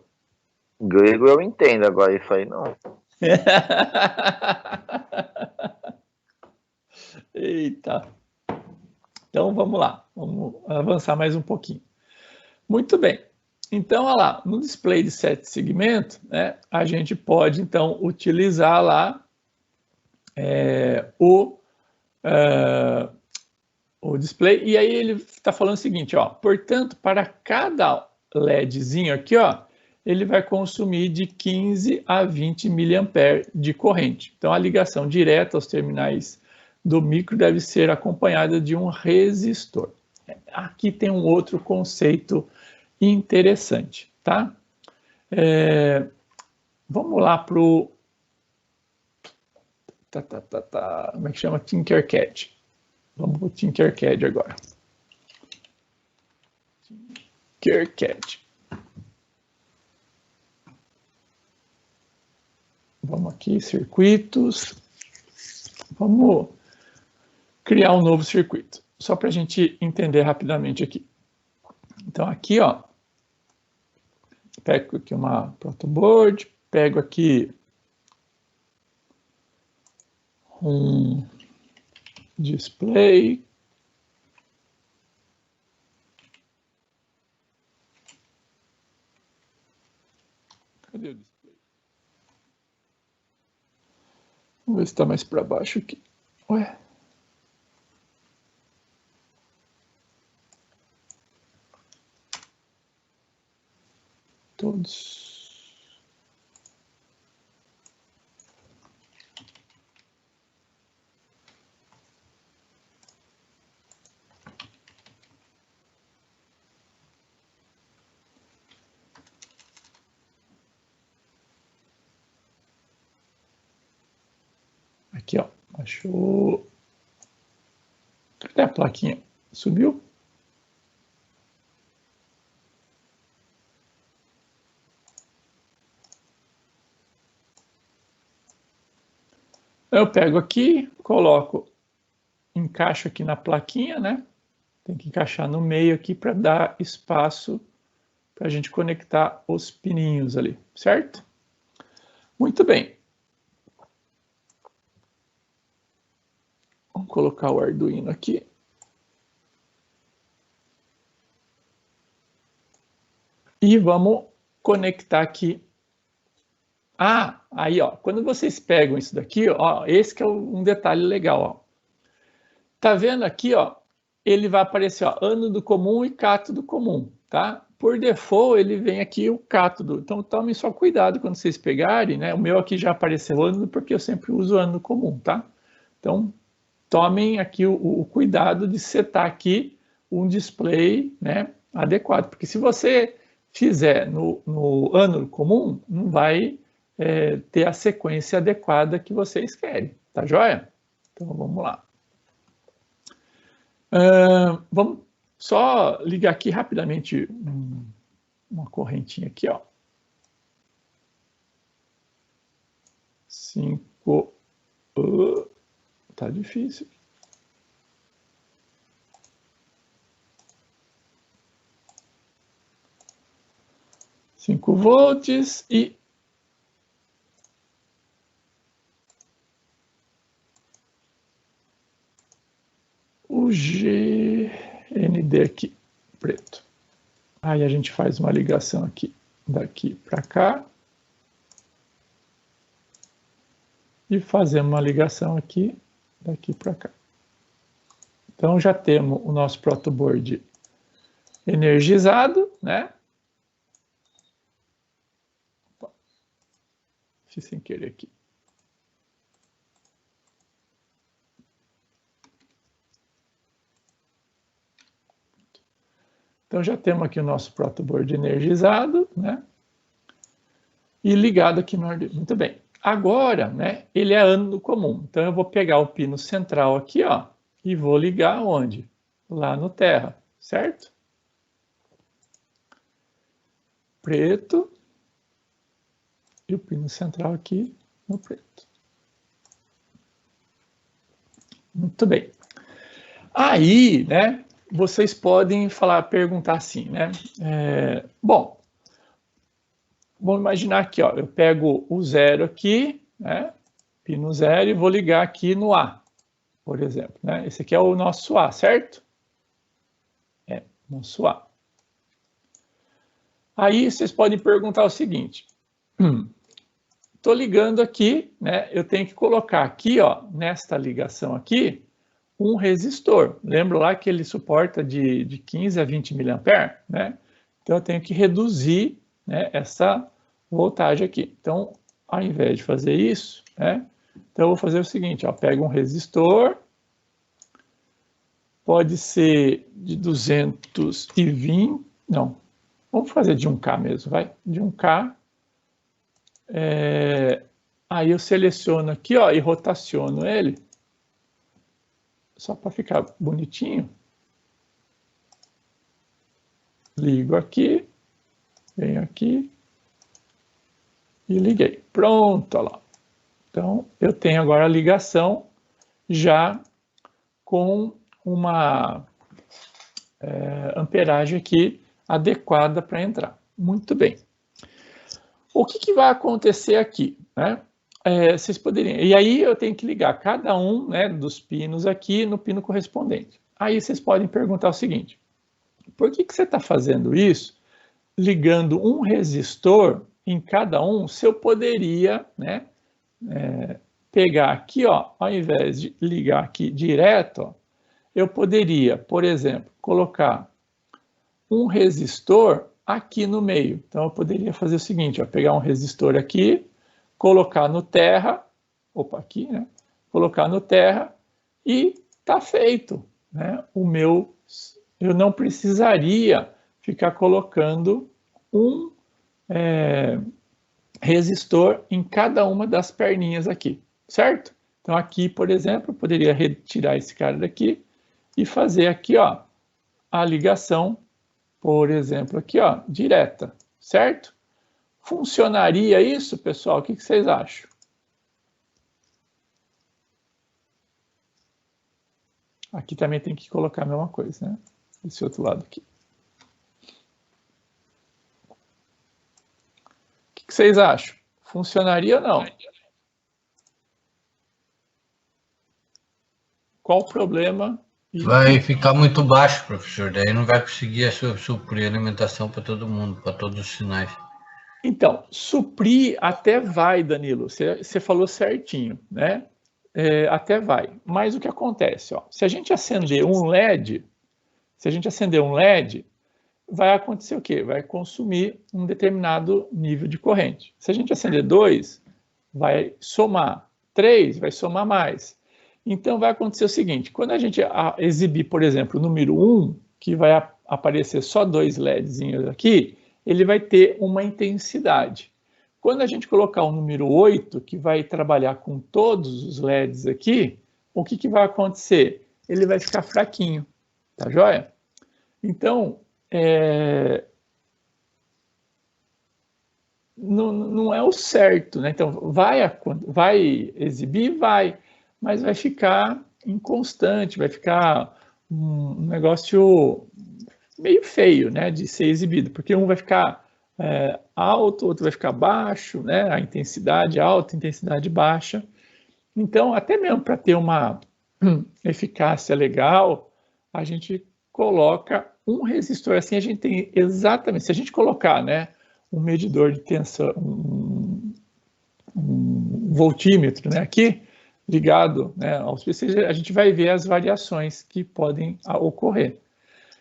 D: Grego eu entendo, agora isso aí não.
A: Eita. Então vamos lá, vamos avançar mais um pouquinho. Muito bem. Então, olha lá, no display de 7 segmentos, né, a gente pode então utilizar lá o display, e aí ele está falando o seguinte, ó, portanto, para cada LEDzinho aqui, ó, ele vai consumir de 15 a 20 mA de corrente. Então, a ligação direta aos terminais do micro deve ser acompanhada de um resistor. Aqui tem um outro conceito interessante, tá? Vamos lá para o... Como é que chama? Tinkercad. Vamos para o Tinkercad agora. Tinkercad. Vamos aqui, circuitos. Vamos criar um novo circuito, só para a gente entender rapidamente aqui. Então, aqui, ó, pego aqui uma protoboard, pego aqui um display. Cadê o display? Vamos ver se está mais para baixo aqui. Ué? Todos. Aqui, ó, achou. Cadê a plaquinha? Subiu? Eu pego aqui, coloco, encaixo aqui na plaquinha, né? Tem que encaixar no meio aqui para dar espaço para a gente conectar os pininhos ali, certo? Muito bem. Vamos colocar o Arduino aqui. E vamos conectar aqui. Ah, aí, ó, quando vocês pegam isso daqui, ó, esse que é um detalhe legal, ó. Tá vendo aqui, ó, ele vai aparecer, ó, ânodo comum e cátodo comum, tá? Por default, ele vem aqui o cátodo. Então, tomem só cuidado quando vocês pegarem, né? O meu aqui já apareceu ânodo porque eu sempre uso ânodo comum, tá? Então, tomem aqui o cuidado de setar aqui um display, né, adequado, porque se você fizer no ânulo comum, não vai ter a sequência adequada que vocês querem, tá joia? Então vamos lá. Vamos só ligar aqui rapidamente uma correntinha aqui, ó. 5, tá difícil. Cinco volts e o GND aqui, preto. Aí a gente faz uma ligação aqui, daqui para cá. E fazemos uma ligação aqui, daqui para cá. Então já temos o nosso protoboard energizado, né? Fiz sem querer aqui. Então já temos aqui o nosso protoboard energizado, né? E ligado aqui no Arduino. Muito bem. Agora, né, ele é ânodo comum. Então eu vou pegar o pino central aqui, ó, e vou ligar onde? Lá no terra, certo? Preto. E o pino central aqui no preto. Muito bem. Aí, né, vocês podem perguntar assim, né? Bom, vamos imaginar aqui, ó, eu pego o 0 aqui, né, pino 0, e vou ligar aqui no A, por exemplo, né? Esse aqui é o nosso A, certo? Nosso A. Aí vocês podem perguntar o seguinte, estou ligando aqui, né, eu tenho que colocar aqui, ó, nesta ligação aqui, um resistor. Lembra lá que ele suporta de 15 a 20 mA, né? Então eu tenho que reduzir, né, essa voltagem aqui. Então, ao invés de fazer isso, né, então eu vou fazer o seguinte, ó, pego um resistor, pode ser de 220, não, vamos fazer de 1K mesmo, vai, de 1K, aí eu seleciono aqui, ó, e rotaciono ele, só para ficar bonitinho, ligo aqui, venho aqui, e liguei. Pronto, olha lá. Então, eu tenho agora a ligação já com uma amperagem aqui adequada para entrar. Muito bem. O que vai acontecer aqui, né? Vocês poderiam... E aí eu tenho que ligar cada um, né, dos pinos aqui no pino correspondente. Aí vocês podem perguntar o seguinte, por que você está fazendo isso ligando um resistor em cada um, se eu poderia, né, pegar aqui, ó, ao invés de ligar aqui direto, ó, eu poderia, por exemplo, colocar um resistor aqui no meio. Então eu poderia fazer o seguinte, ó, pegar um resistor aqui, colocar no terra, aqui, né, colocar no terra e tá feito, né, eu não precisaria ficar colocando um resistor em cada uma das perninhas aqui, certo? Então aqui, por exemplo, eu poderia retirar esse cara daqui e fazer aqui, ó, a ligação, por exemplo, aqui, ó, direta, certo? Funcionaria isso, pessoal? O que vocês acham? Aqui também tem que colocar a mesma coisa, né? Esse outro lado aqui. O que vocês acham? Funcionaria ou não? Qual o problema?
E: Vai ficar muito baixo, professor. Daí não vai conseguir suprir a alimentação para todo mundo, para todos os sinais.
A: Então, suprir até vai, Danilo. Você falou certinho, né? Até vai. Mas o que acontece? Ó, se a gente acender um LED, vai acontecer o quê? Vai consumir um determinado nível de corrente. Se a gente acender 2, vai somar. 3, vai somar mais. Então, vai acontecer o seguinte, quando a gente exibir, por exemplo, o número 1, que vai aparecer só 2 LEDzinhos aqui, ele vai ter uma intensidade. Quando a gente colocar o número 8, que vai trabalhar com todos os LEDs aqui, o que vai acontecer? Ele vai ficar fraquinho, tá joia? Então, não é o certo, né? Então, vai exibir? Vai, mas vai ficar inconstante, vai ficar um negócio meio feio, né, de ser exibido, porque um vai ficar alto, outro vai ficar baixo, né, a intensidade alta, a intensidade baixa. Então, até mesmo para ter uma eficácia legal, a gente coloca um resistor, assim a gente tem exatamente, se a gente colocar, né, um medidor de tensão, um voltímetro, né, aqui, ligado, né, aos PCs, a gente vai ver as variações que podem ocorrer.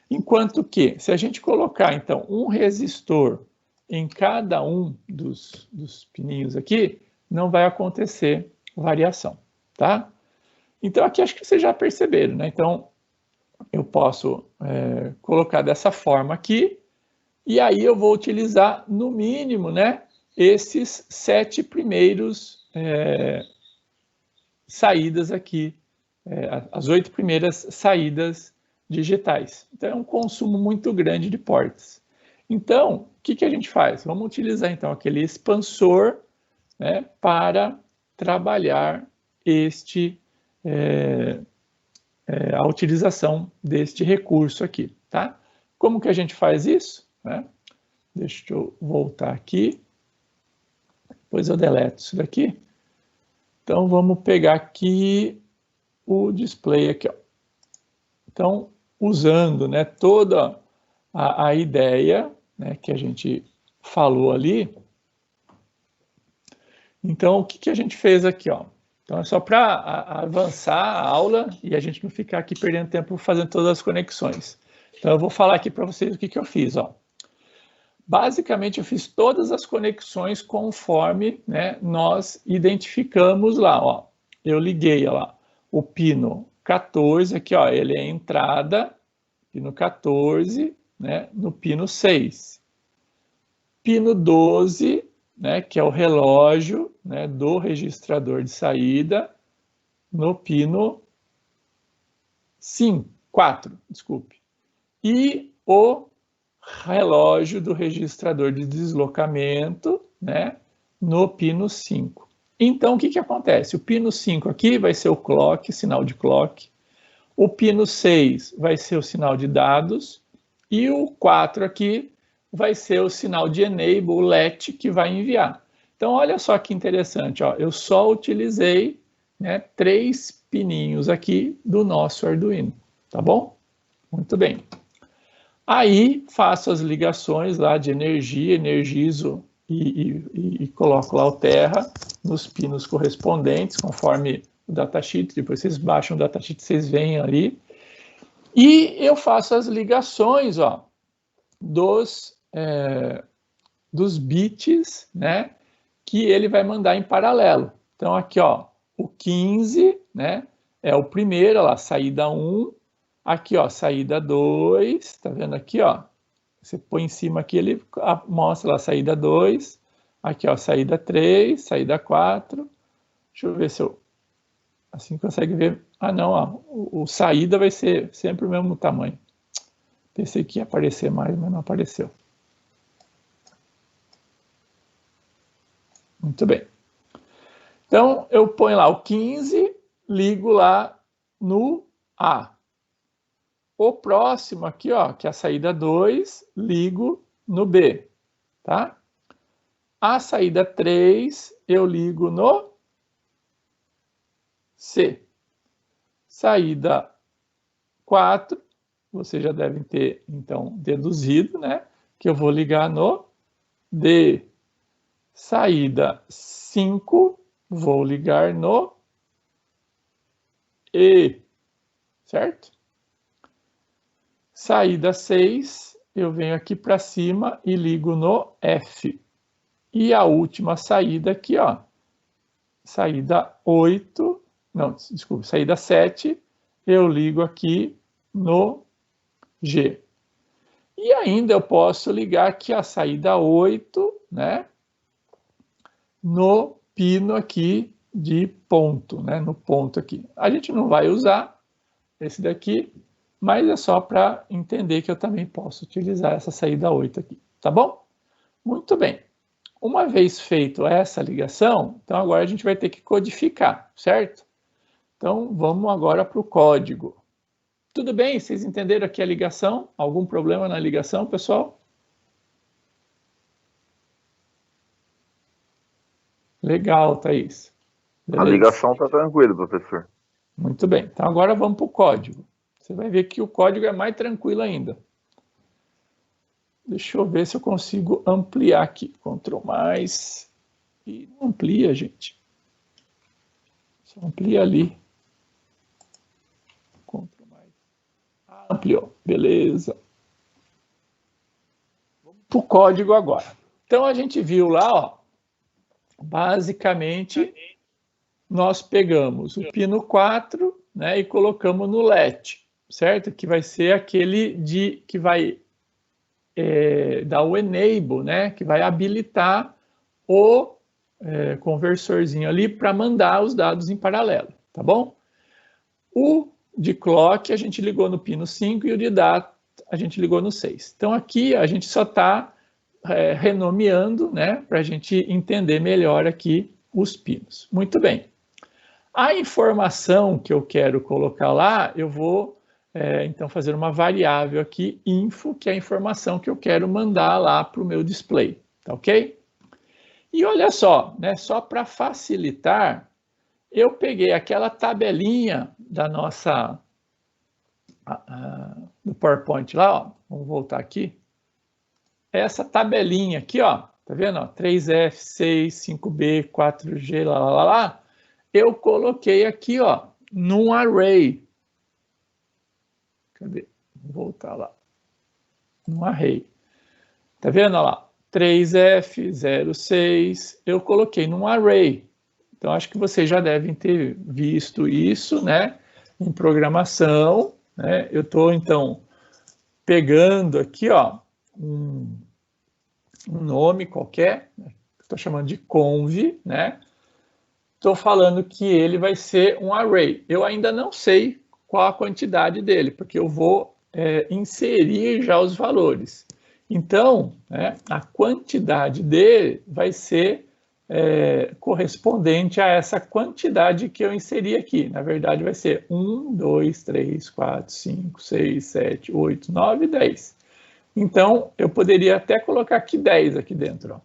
A: Enquanto que, se a gente colocar, então, um resistor em cada um dos pininhos aqui, não vai acontecer variação, tá? Então, aqui acho que vocês já perceberam, né? Então, eu posso colocar dessa forma aqui, e aí eu vou utilizar, no mínimo, né, esses 7 primeiros saídas aqui, as 8 primeiras saídas digitais. Então, é um consumo muito grande de portas. Então, o que a gente faz? Vamos utilizar, então, aquele expansor, né, para trabalhar a utilização deste recurso aqui, tá? Como que a gente faz isso? Né? Deixa eu voltar aqui. Depois eu deleto isso daqui. Então, vamos pegar aqui o display aqui, ó. Então, usando, né, toda a ideia, né, que a gente falou ali, então, o que a gente fez aqui, ó? Então, é só para avançar a aula e a gente não ficar aqui perdendo tempo fazendo todas as conexões. Então, eu vou falar aqui para vocês o que eu fiz, ó. Basicamente, eu fiz todas as conexões conforme, né, nós identificamos lá, ó. Eu liguei, ó lá, o pino 14, aqui, ó, ele é a entrada, pino 14, né, no pino 6. Pino 12, né, que é o relógio, né, do registrador de saída, no pino 4, desculpe. E o relógio do registrador de deslocamento, né, no pino 5. Então, o que acontece? O pino 5 aqui vai ser o clock, sinal de clock. O pino 6 vai ser o sinal de dados. E o 4 aqui vai ser o sinal de enable, o LET, que vai enviar. Então, olha só que interessante, ó, eu só utilizei, né, 3 pininhos aqui do nosso Arduino, tá bom? Muito bem. Aí, faço as ligações lá de energia, energizo e coloco lá o terra nos pinos correspondentes, conforme o datasheet, depois vocês baixam o datasheet, vocês veem ali. E eu faço as ligações, ó, dos bits, né, que ele vai mandar em paralelo. Então, aqui, ó, o 15, né, é o primeiro, ó lá, saída 1, aqui, ó, saída 2, tá vendo aqui, ó, você põe em cima aqui, ele mostra lá, saída 2, aqui, ó, saída 3, saída 4, deixa eu ver se eu, assim consegue ver, ah, não, ó, o saída vai ser sempre o mesmo tamanho. Pensei que ia aparecer mais, mas não apareceu. Muito bem. Então, eu ponho lá o 15, ligo lá no A. O próximo aqui, ó, que é a saída 2, ligo no B, tá? A saída 3, eu ligo no C. Saída 4, vocês já devem ter, então, deduzido, né? Que eu vou ligar no D. Saída 5, vou ligar no E, certo? Saída 6, eu venho aqui para cima e ligo no F. E a última saída aqui, ó, saída 8, não, desculpa, saída 7, eu ligo aqui no G. E ainda eu posso ligar aqui a saída 8, né, no pino aqui de ponto, né, no ponto aqui. A gente não vai usar esse daqui, mas é só para entender que eu também posso utilizar essa saída 8 aqui, tá bom? Muito bem. Uma vez feito essa ligação, então agora a gente vai ter que codificar, certo? Então vamos agora para o código. Tudo bem? Vocês entenderam aqui a ligação? Algum problema na ligação, pessoal? Legal, Thaís. Beleza.
D: A ligação está tranquila, professor.
A: Muito bem. Então agora vamos para o código. Você vai ver que o código é mais tranquilo ainda. Deixa eu ver se eu consigo ampliar aqui. Ctrl+. E não amplia, gente. Só amplia ali. Ctrl+. Ampliou. Beleza. Vamos para o código agora. Então a gente viu lá, ó. Basicamente, nós pegamos o pino 4, né, e colocamos no LED, certo? Que vai ser aquele que vai dar o enable, né? Que vai habilitar o conversorzinho ali para mandar os dados em paralelo, tá bom? O de clock a gente ligou no pino 5 e o de data a gente ligou no 6. Então aqui a gente só está renomeando, né? Para a gente entender melhor aqui os pinos. Muito bem. A informação que eu quero colocar lá, eu vou então fazer uma variável aqui, info, que é a informação que eu quero mandar lá para o meu display, tá ok? E olha só, né, só para facilitar, eu peguei aquela tabelinha da nossa, do PowerPoint lá, ó, vamos voltar aqui, essa tabelinha aqui, ó, tá vendo? Ó, 3F, 6, 5B, 4G, lá, eu coloquei aqui, ó, num array. Cadê? Vou voltar lá. Um array. Tá vendo lá? 3F, 06, eu coloquei num array. Então, acho que vocês já devem ter visto isso, né? Em programação, né? Eu estou, então, pegando aqui, ó, um nome qualquer, né? Estou chamando de conv, né? Estou falando que ele vai ser um array. Eu ainda não sei qual a quantidade dele, porque eu vou inserir já os valores. Então, né, a quantidade dele vai ser correspondente a essa quantidade que eu inseri aqui. Na verdade, vai ser 1, 2, 3, 4, 5, 6, 7, 8, 9, 10. Então, eu poderia até colocar aqui 10 aqui dentro. Ó,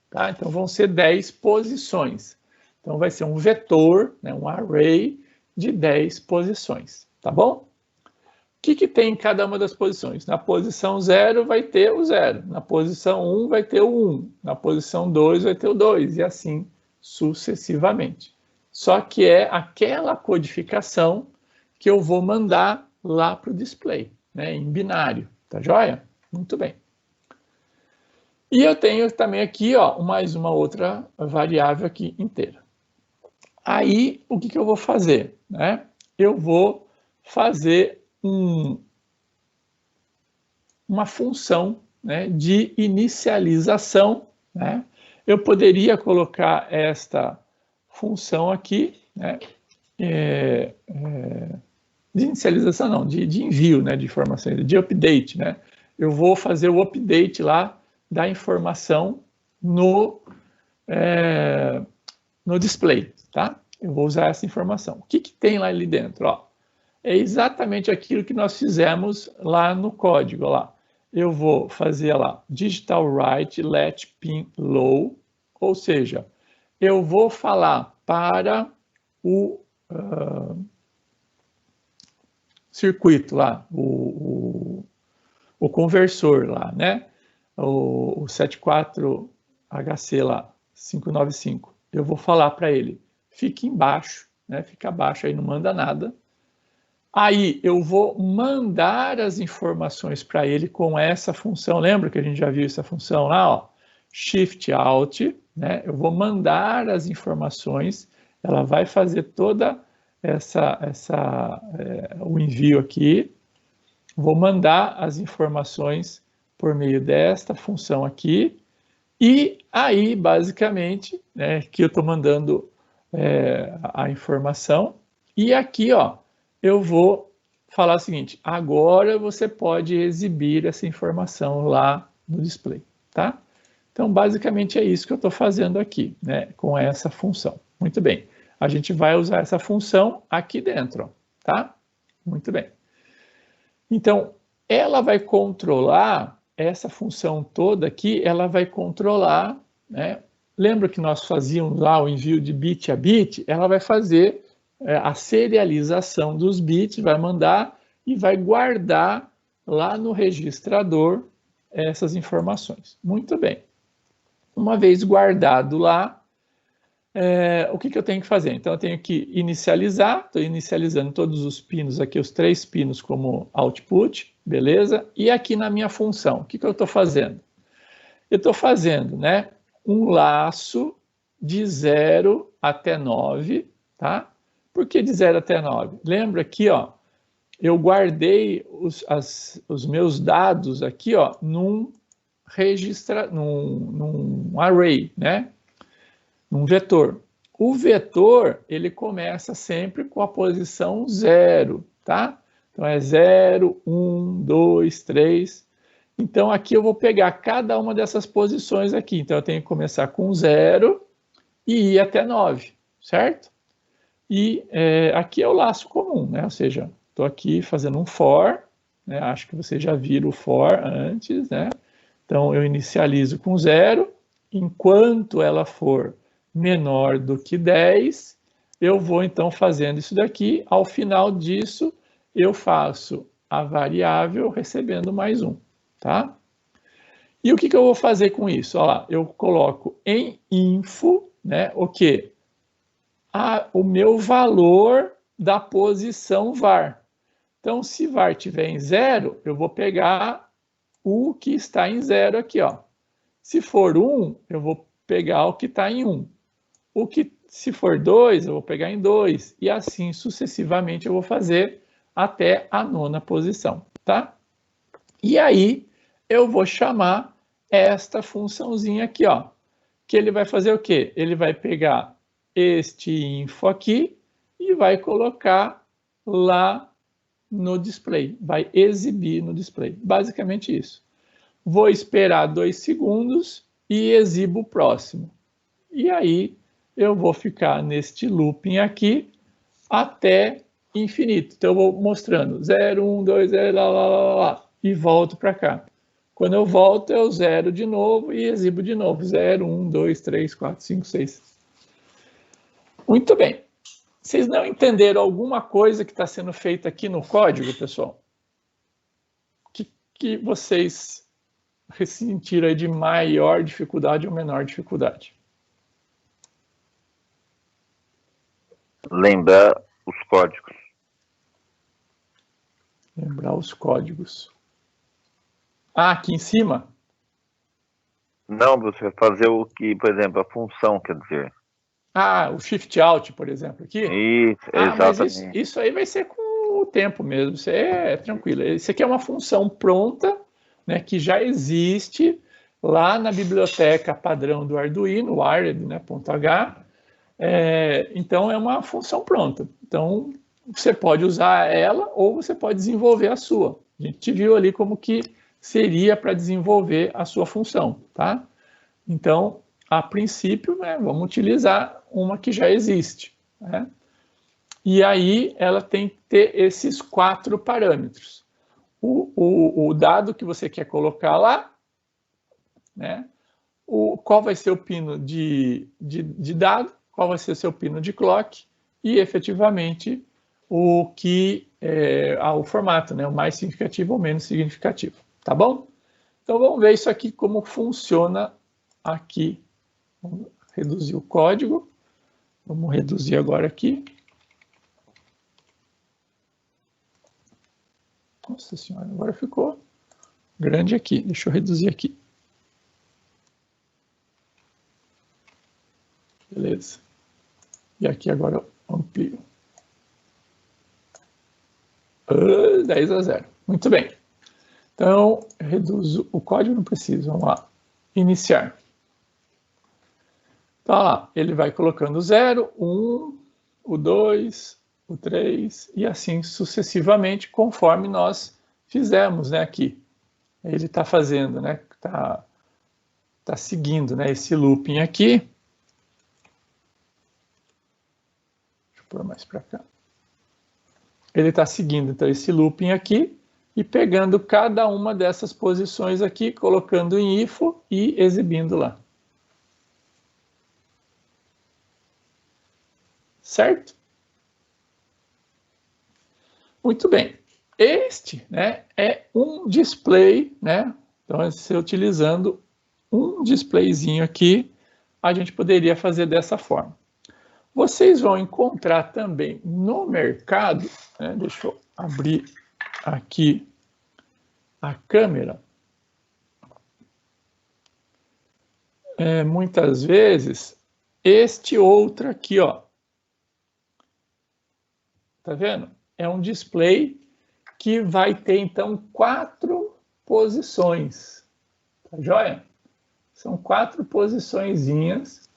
A: tá? Então, vão ser 10 posições. Então, vai ser um vetor, né, um array de 10 posições. Tá bom? O que tem em cada uma das posições? Na posição 0 vai ter o 0, na posição 1 vai ter o 1, na posição 2 vai ter o 2, e assim sucessivamente. Só que é aquela codificação que eu vou mandar lá para o display, né, em binário, tá joia? Muito bem. E eu tenho também aqui, ó, mais uma outra variável aqui inteira. Aí, o que eu vou fazer? Né? Eu vou fazer uma função, né, de inicialização, né? Eu poderia colocar esta função aqui, né, de inicialização não, de envio, né, de informações, de update, né? Eu vou fazer o update lá da informação no display, tá? Eu vou usar essa informação. O que tem lá ali dentro, ó? É exatamente aquilo que nós fizemos lá no código, lá. Eu vou fazer lá, digital write let pin low, ou seja, eu vou falar para o circuito lá, o conversor lá, né? O 74HC lá, 595. Eu vou falar para ele, fique embaixo, né? Fica abaixo aí, não manda nada. Aí eu vou mandar as informações para ele com essa função. Lembra que a gente já viu essa função lá, ó? Shift Alt, né? Eu vou mandar as informações, ela vai fazer toda o envio aqui, vou mandar as informações por meio desta função aqui, e aí, basicamente, né, que eu estou mandando a informação, e aqui, ó, eu vou falar o seguinte: agora você pode exibir essa informação lá no display, tá? Então, basicamente é isso que eu estou fazendo aqui, né, com essa função. Muito bem. A gente vai usar essa função aqui dentro, ó, tá? Muito bem. Então, ela vai controlar, essa função toda aqui, ela vai controlar, né? Lembra que nós fazíamos lá o envio de bit a bit? Ela vai fazer a serialização dos bits, vai mandar e vai guardar lá no registrador essas informações. Muito bem. Uma vez guardado lá, o que eu tenho que fazer? Então, eu tenho que inicializar, estou inicializando todos os pinos aqui, os 3 pinos como output, beleza? E aqui na minha função, o que eu estou fazendo? Eu estou fazendo, né, um laço de 0 até 9, tá? Por que de 0 até 9? Lembra aqui, ó, eu guardei os meus dados aqui, ó, num array, né? Num vetor. O vetor, ele começa sempre com a posição 0, tá? Então é 0, 1, 2, 3. Então aqui eu vou pegar cada uma dessas posições aqui. Então eu tenho que começar com 0 e ir até 9, certo? E aqui é o laço comum, né? Ou seja, estou aqui fazendo um for, né? Acho que vocês já viram o for antes, né? Então eu inicializo com 0, enquanto ela for menor do que 10, eu vou então fazendo isso daqui. Ao final disso, eu faço a variável recebendo mais 1, tá? E o que eu vou fazer com isso? Olha lá, eu coloco em info, né, o quê? O meu valor da posição var. Então, se var estiver em 0, eu vou pegar o que está em 0 aqui, ó. Se for 1, eu vou pegar o que está em 1. Se for 2, eu vou pegar em 2. E assim sucessivamente eu vou fazer até a 9ª posição, tá? E aí eu vou chamar esta funçãozinha aqui, ó. Que ele vai fazer o quê? Ele vai pegar este info aqui e vai colocar lá no display. Vai exibir no display. Basicamente isso. Vou esperar 2 segundos e exibo o próximo. E aí eu vou ficar neste looping aqui até infinito. Então eu vou mostrando 0, 1, 2, 0, lá, lá, lá, lá, e volto para cá. Quando eu volto, eu zero de novo e exibo de novo. 0, 1, 2, 3, 4, 5, 6. Muito bem. Vocês não entenderam alguma coisa que está sendo feita aqui no código, pessoal? O que vocês sentiram aí de maior dificuldade ou menor dificuldade?
D: Lembrar os códigos.
A: Lembrar os códigos. Ah, aqui em cima?
D: Não, você vai fazer o que, por exemplo, a função, quer dizer.
A: Ah, o shift out, por exemplo, aqui?
D: Isso, exatamente.
A: Mas isso aí vai ser com o tempo mesmo, isso é tranquilo. Isso aqui é uma função pronta, né, que já existe lá na biblioteca padrão do Arduino, wired, né, .h. Então é uma função pronta. Então você pode usar ela ou você pode desenvolver a sua. A gente viu ali como que seria para desenvolver a sua função, tá? Então, a princípio, né, vamos utilizar uma que já existe, né? E aí ela tem que ter esses 4 parâmetros. O dado que você quer colocar lá, né? Qual vai ser o pino de dado, qual vai ser o seu pino de clock e, efetivamente, o formato, né? O mais significativo ou menos significativo. Tá bom? Então, vamos ver isso aqui, como funciona aqui. Vamos reduzir o código. Vamos reduzir agora aqui. Nossa senhora, agora ficou grande aqui. Deixa eu reduzir aqui. Beleza. E aqui agora eu amplio. 10-0. Muito bem. Então, reduzo o código, não preciso. Vamos lá. Iniciar. Então, lá, ele vai colocando o 0, 1, o 2, o 3 e assim sucessivamente, conforme nós fizemos, né, aqui. Ele está fazendo, né, tá seguindo, né, esse looping aqui. Deixa eu pôr mais para cá. Ele está seguindo, então, esse looping aqui e pegando cada uma dessas posições aqui, colocando em IFO e exibindo lá. Certo? Muito bem. Este, né, é um display, né? Então, se utilizando um displayzinho aqui, a gente poderia fazer dessa forma. Vocês vão encontrar também no mercado, né, deixa eu abrir aqui a câmera. Muitas vezes, este outro aqui, ó. Tá vendo? É um display que vai ter, então, 4 posições. Tá joia? São 4 posiçõezinhas.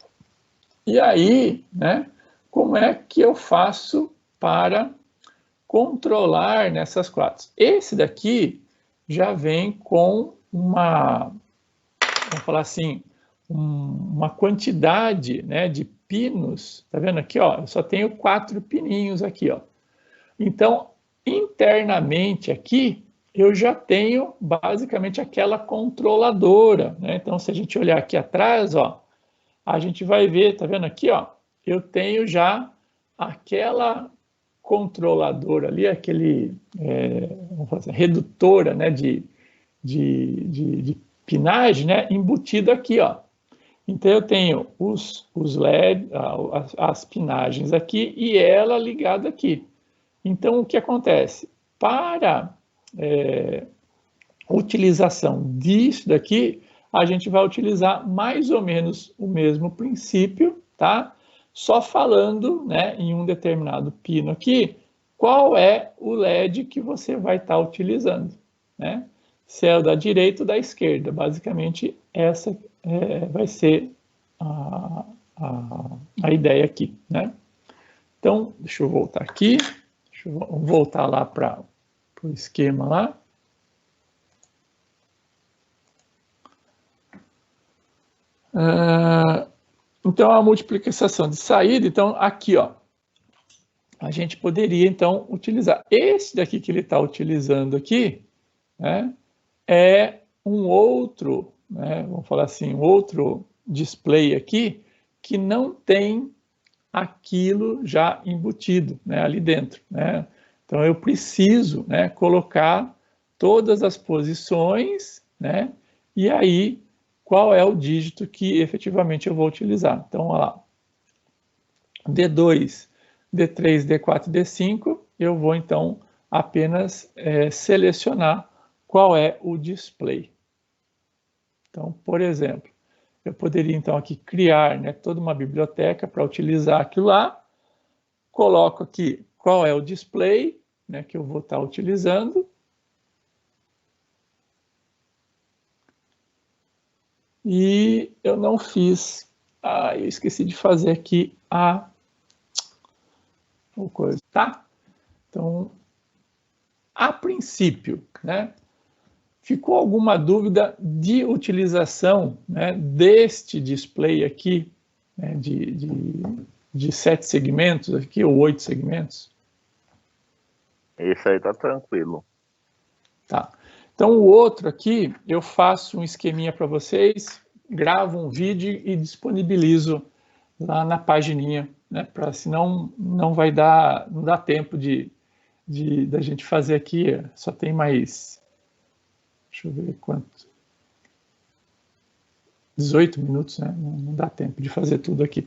A: E aí, né, como é que eu faço para controlar nessas 4? Esse daqui já vem com uma, vamos falar assim, uma quantidade, né, de pinos. Tá vendo aqui, ó? Eu só tenho 4 pininhos aqui, ó. Então, internamente aqui, eu já tenho basicamente aquela controladora, né? Então, se a gente olhar aqui atrás, ó, a gente vai ver, tá vendo aqui, ó? Eu tenho já aquela controladora ali, aquele, vamos falar assim, redutora, né, de pinagem, né, embutido aqui, ó. Então, eu tenho os LED, as pinagens aqui e ela ligada aqui. Então, o que acontece? Para utilização disso daqui, a gente vai utilizar mais ou menos o mesmo princípio, tá? Só falando, né, em um determinado pino aqui, qual é o LED que você vai estar utilizando, né? Se é o da direita ou da esquerda. Basicamente, essa vai ser a ideia aqui, né? Então, deixa eu voltar aqui. Deixa eu voltar lá para o esquema lá. Então, a multiplicação de saída, então, aqui, ó, a gente poderia, então, utilizar. Esse daqui que ele está utilizando aqui, né, é um outro, né, vamos falar assim, um outro display aqui, que não tem aquilo já embutido, né, ali dentro, né? Então, eu preciso, né, colocar todas as posições, né, e aí qual é o dígito que efetivamente eu vou utilizar. Então, olha lá, D2, D3, D4, D5, eu vou então apenas selecionar qual é o display. Então, por exemplo, eu poderia então aqui criar, né, toda uma biblioteca para utilizar aquilo lá, coloco aqui qual é o display, né, que eu vou estar utilizando, e eu não fiz, eu esqueci de fazer aqui a coisa, tá? Então, a princípio, né, ficou alguma dúvida de utilização, né, deste display aqui, né, de 7 segmentos aqui, ou 8 segmentos?
D: Esse aí tá tranquilo.
A: Tá. Então, o outro aqui, eu faço um esqueminha para vocês, gravo um vídeo e disponibilizo lá na pagininha, né, para senão não vai dar, não dá tempo da gente fazer aqui, só tem mais, deixa eu ver quanto, 18 minutos, né, não dá tempo de fazer tudo aqui.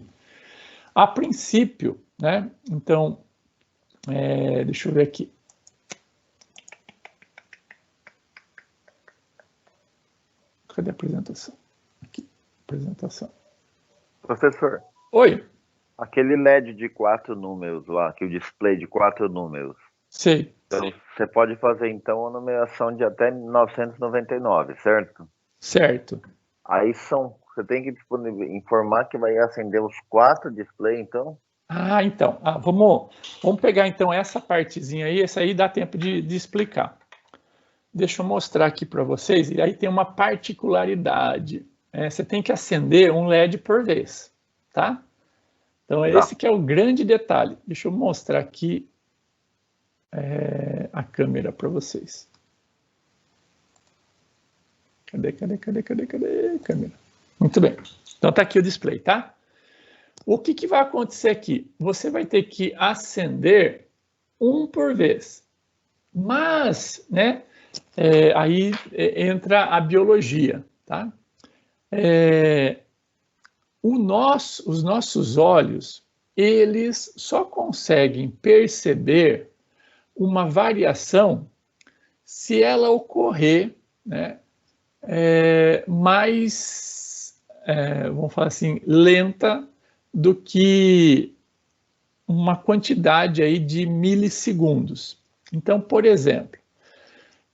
A: A princípio, né, então, deixa eu ver aqui. Cadê a apresentação? Aqui, apresentação.
D: Professor.
A: Oi.
D: Aquele LED de 4 números lá, que o display de 4 números.
A: Sei.
D: Então, você pode fazer, então, a numeração de até 1999, certo?
A: Certo.
D: Aí você tem que informar que vai acender os 4 displays, então?
A: Então, vamos pegar então essa partezinha aí, essa aí dá tempo de explicar. Deixa eu mostrar aqui para vocês, e aí tem uma particularidade. Você tem que acender um LED por vez, tá? Então, esse que é o grande detalhe. Deixa eu mostrar aqui a câmera para vocês. Cadê a câmera? Muito bem. Então, tá aqui o display, tá? O que vai acontecer aqui? Você vai ter que acender um por vez. Mas, né, aí entra a biologia, tá? Os nossos olhos, eles só conseguem perceber uma variação se ela ocorrer, né, mais, vamos falar assim, lenta do que uma quantidade aí de milissegundos. Então, por exemplo,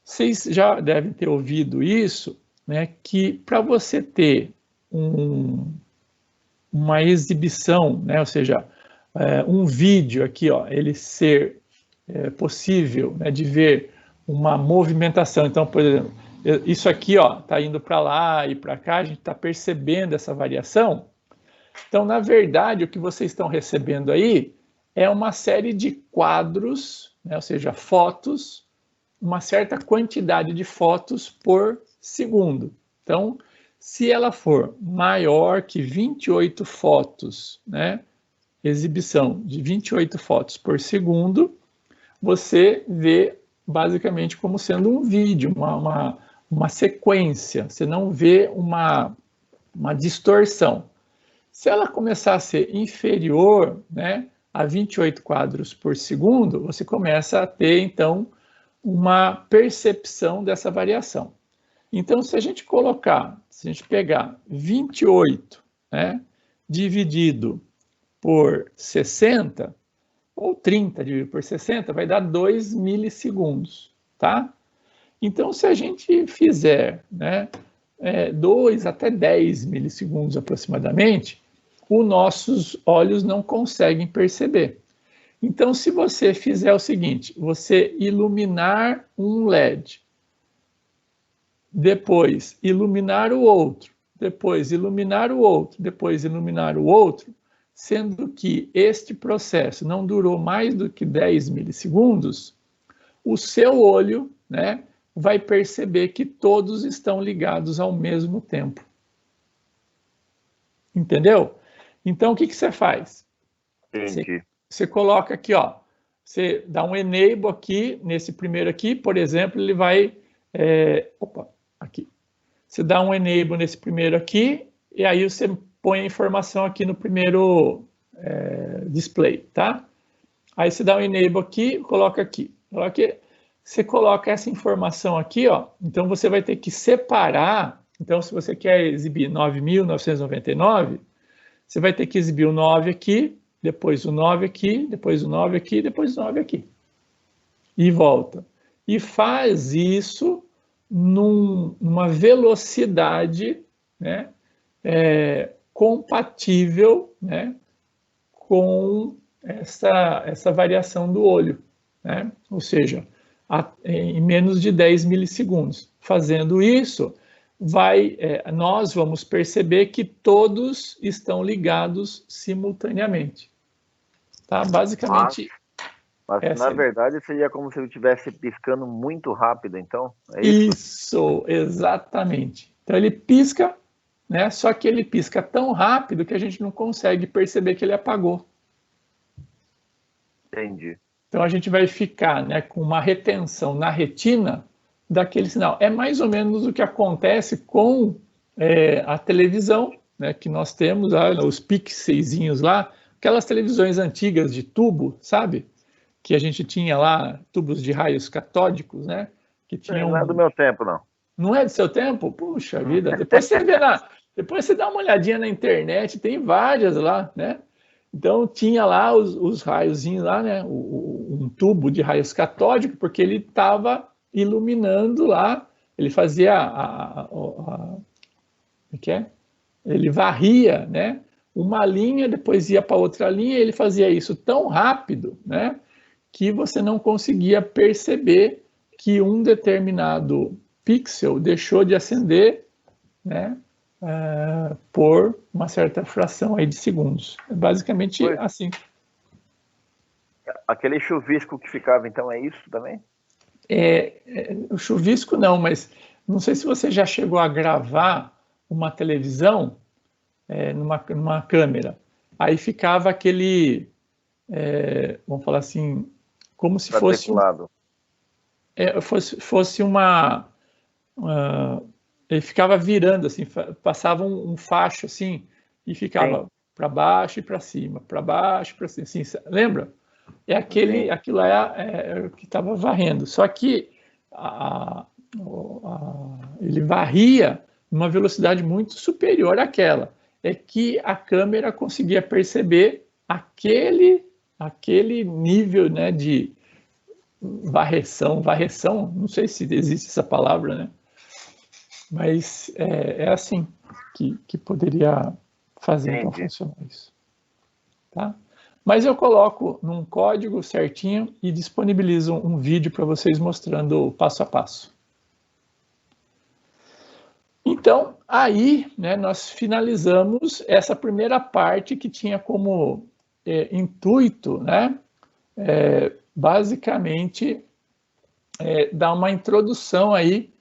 A: vocês já devem ter ouvido isso, né, que para você ter uma exibição, né, ou seja, um vídeo aqui, ó, ele ser possível, né, de ver uma movimentação. Então, por exemplo, isso aqui está indo para lá e para cá, a gente está percebendo essa variação. Então, na verdade, o que vocês estão recebendo aí é uma série de quadros, né, ou seja, fotos, uma certa quantidade de fotos por segundo. Então, se ela for maior que 28 fotos, né, exibição de 28 fotos por segundo, você vê basicamente como sendo um vídeo, uma sequência, você não vê uma distorção. Se ela começar a ser inferior, né, a 28 quadros por segundo, você começa a ter, então, uma percepção dessa variação. Então, se a gente pegar 28, né, dividido por 60, ou 30 dividido por 60, vai dar 2 milissegundos, tá? Então, se a gente fizer, né, 2 até 10 milissegundos aproximadamente, os nossos olhos não conseguem perceber. Então, se você fizer o seguinte, você iluminar um LED, depois iluminar o outro, depois iluminar o outro, depois iluminar o outro, sendo que este processo não durou mais do que 10 milissegundos, o seu olho, né, vai perceber que todos estão ligados ao mesmo tempo. Entendeu? Então, o que você faz?
D: Entendi.
A: Você coloca aqui, ó, você dá um enable aqui, nesse primeiro aqui, por exemplo, ele vai... aqui. Você dá um enable nesse primeiro aqui, e aí você põe a informação aqui no primeiro display, tá? Aí você dá um enable aqui, coloca aqui. Você coloca essa informação aqui, ó, então você vai ter que separar. Então, se você quer exibir 9.999, você vai ter que exibir o 9 aqui, depois o 9 aqui, depois o 9 aqui, depois o 9 aqui. E volta. E faz isso numa velocidade, né, compatível, né, com essa variação do olho, né? Ou seja, em menos de 10 milissegundos. Fazendo isso, nós vamos perceber que todos estão ligados simultaneamente. Tá? Basicamente...
D: Mas na verdade seria como se ele estivesse piscando muito rápido, então? É
A: isso, exatamente. Então ele pisca, né? Só que ele pisca tão rápido que a gente não consegue perceber que ele apagou.
D: Entendi.
A: Então a gente vai ficar, né, com uma retenção na retina daquele sinal. É mais ou menos o que acontece com a televisão, né, que nós temos, os pixelzinhos lá, aquelas televisões antigas de tubo, sabe? Que a gente tinha lá, tubos de raios catódicos, né? Que tinham...
D: Não é do meu tempo, não.
A: Não é do seu tempo? Puxa vida, depois você dá uma olhadinha na internet, tem várias lá, né? Então tinha lá os raiozinhos lá, né? Um tubo de raios catódicos, porque ele estava iluminando lá, ele fazia o que é? Ele varria, né? Uma linha, depois ia para outra linha, e ele fazia isso tão rápido, né? Que você não conseguia perceber que um determinado pixel deixou de acender, né? Por uma certa fração aí de segundos. É basicamente assim.
D: Aquele chuvisco que ficava, então, é isso também?
A: O chuvisco não, mas não sei se você já chegou a gravar uma televisão numa câmera. Aí ficava aquele, vamos falar assim, como se fosse uma ele ficava virando assim, passava um facho assim e ficava para baixo e para cima, para baixo e para cima, assim, lembra? Aquilo é que estava varrendo. Só que ele varria numa velocidade muito superior àquela. É que a câmera conseguia perceber aquele nível, né, de varreção, não sei se existe essa palavra, né? Mas é assim que poderia fazer então funcionar isso. Tá? Mas eu coloco num código certinho e disponibilizo um vídeo para vocês mostrando o passo a passo. Então, aí, né, nós finalizamos essa primeira parte que tinha como intuito, né, basicamente, dar uma introdução aí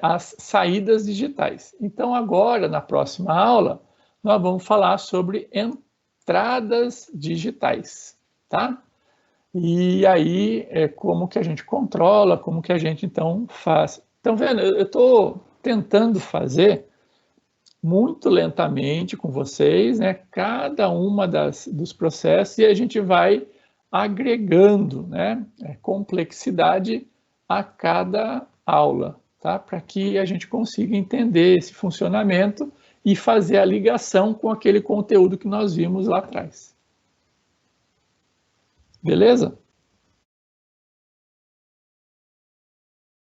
A: às saídas digitais. Então, agora, na próxima aula, nós vamos falar sobre entradas digitais, tá? E aí, como que a gente controla, como que a gente, então, faz. Então, vendo, eu estou tentando fazer muito lentamente com vocês, né, cada uma dos processos, e a gente vai agregando, né, complexidade a cada aula, tá? Para que a gente consiga entender esse funcionamento e fazer a ligação com aquele conteúdo que nós vimos lá atrás. Beleza?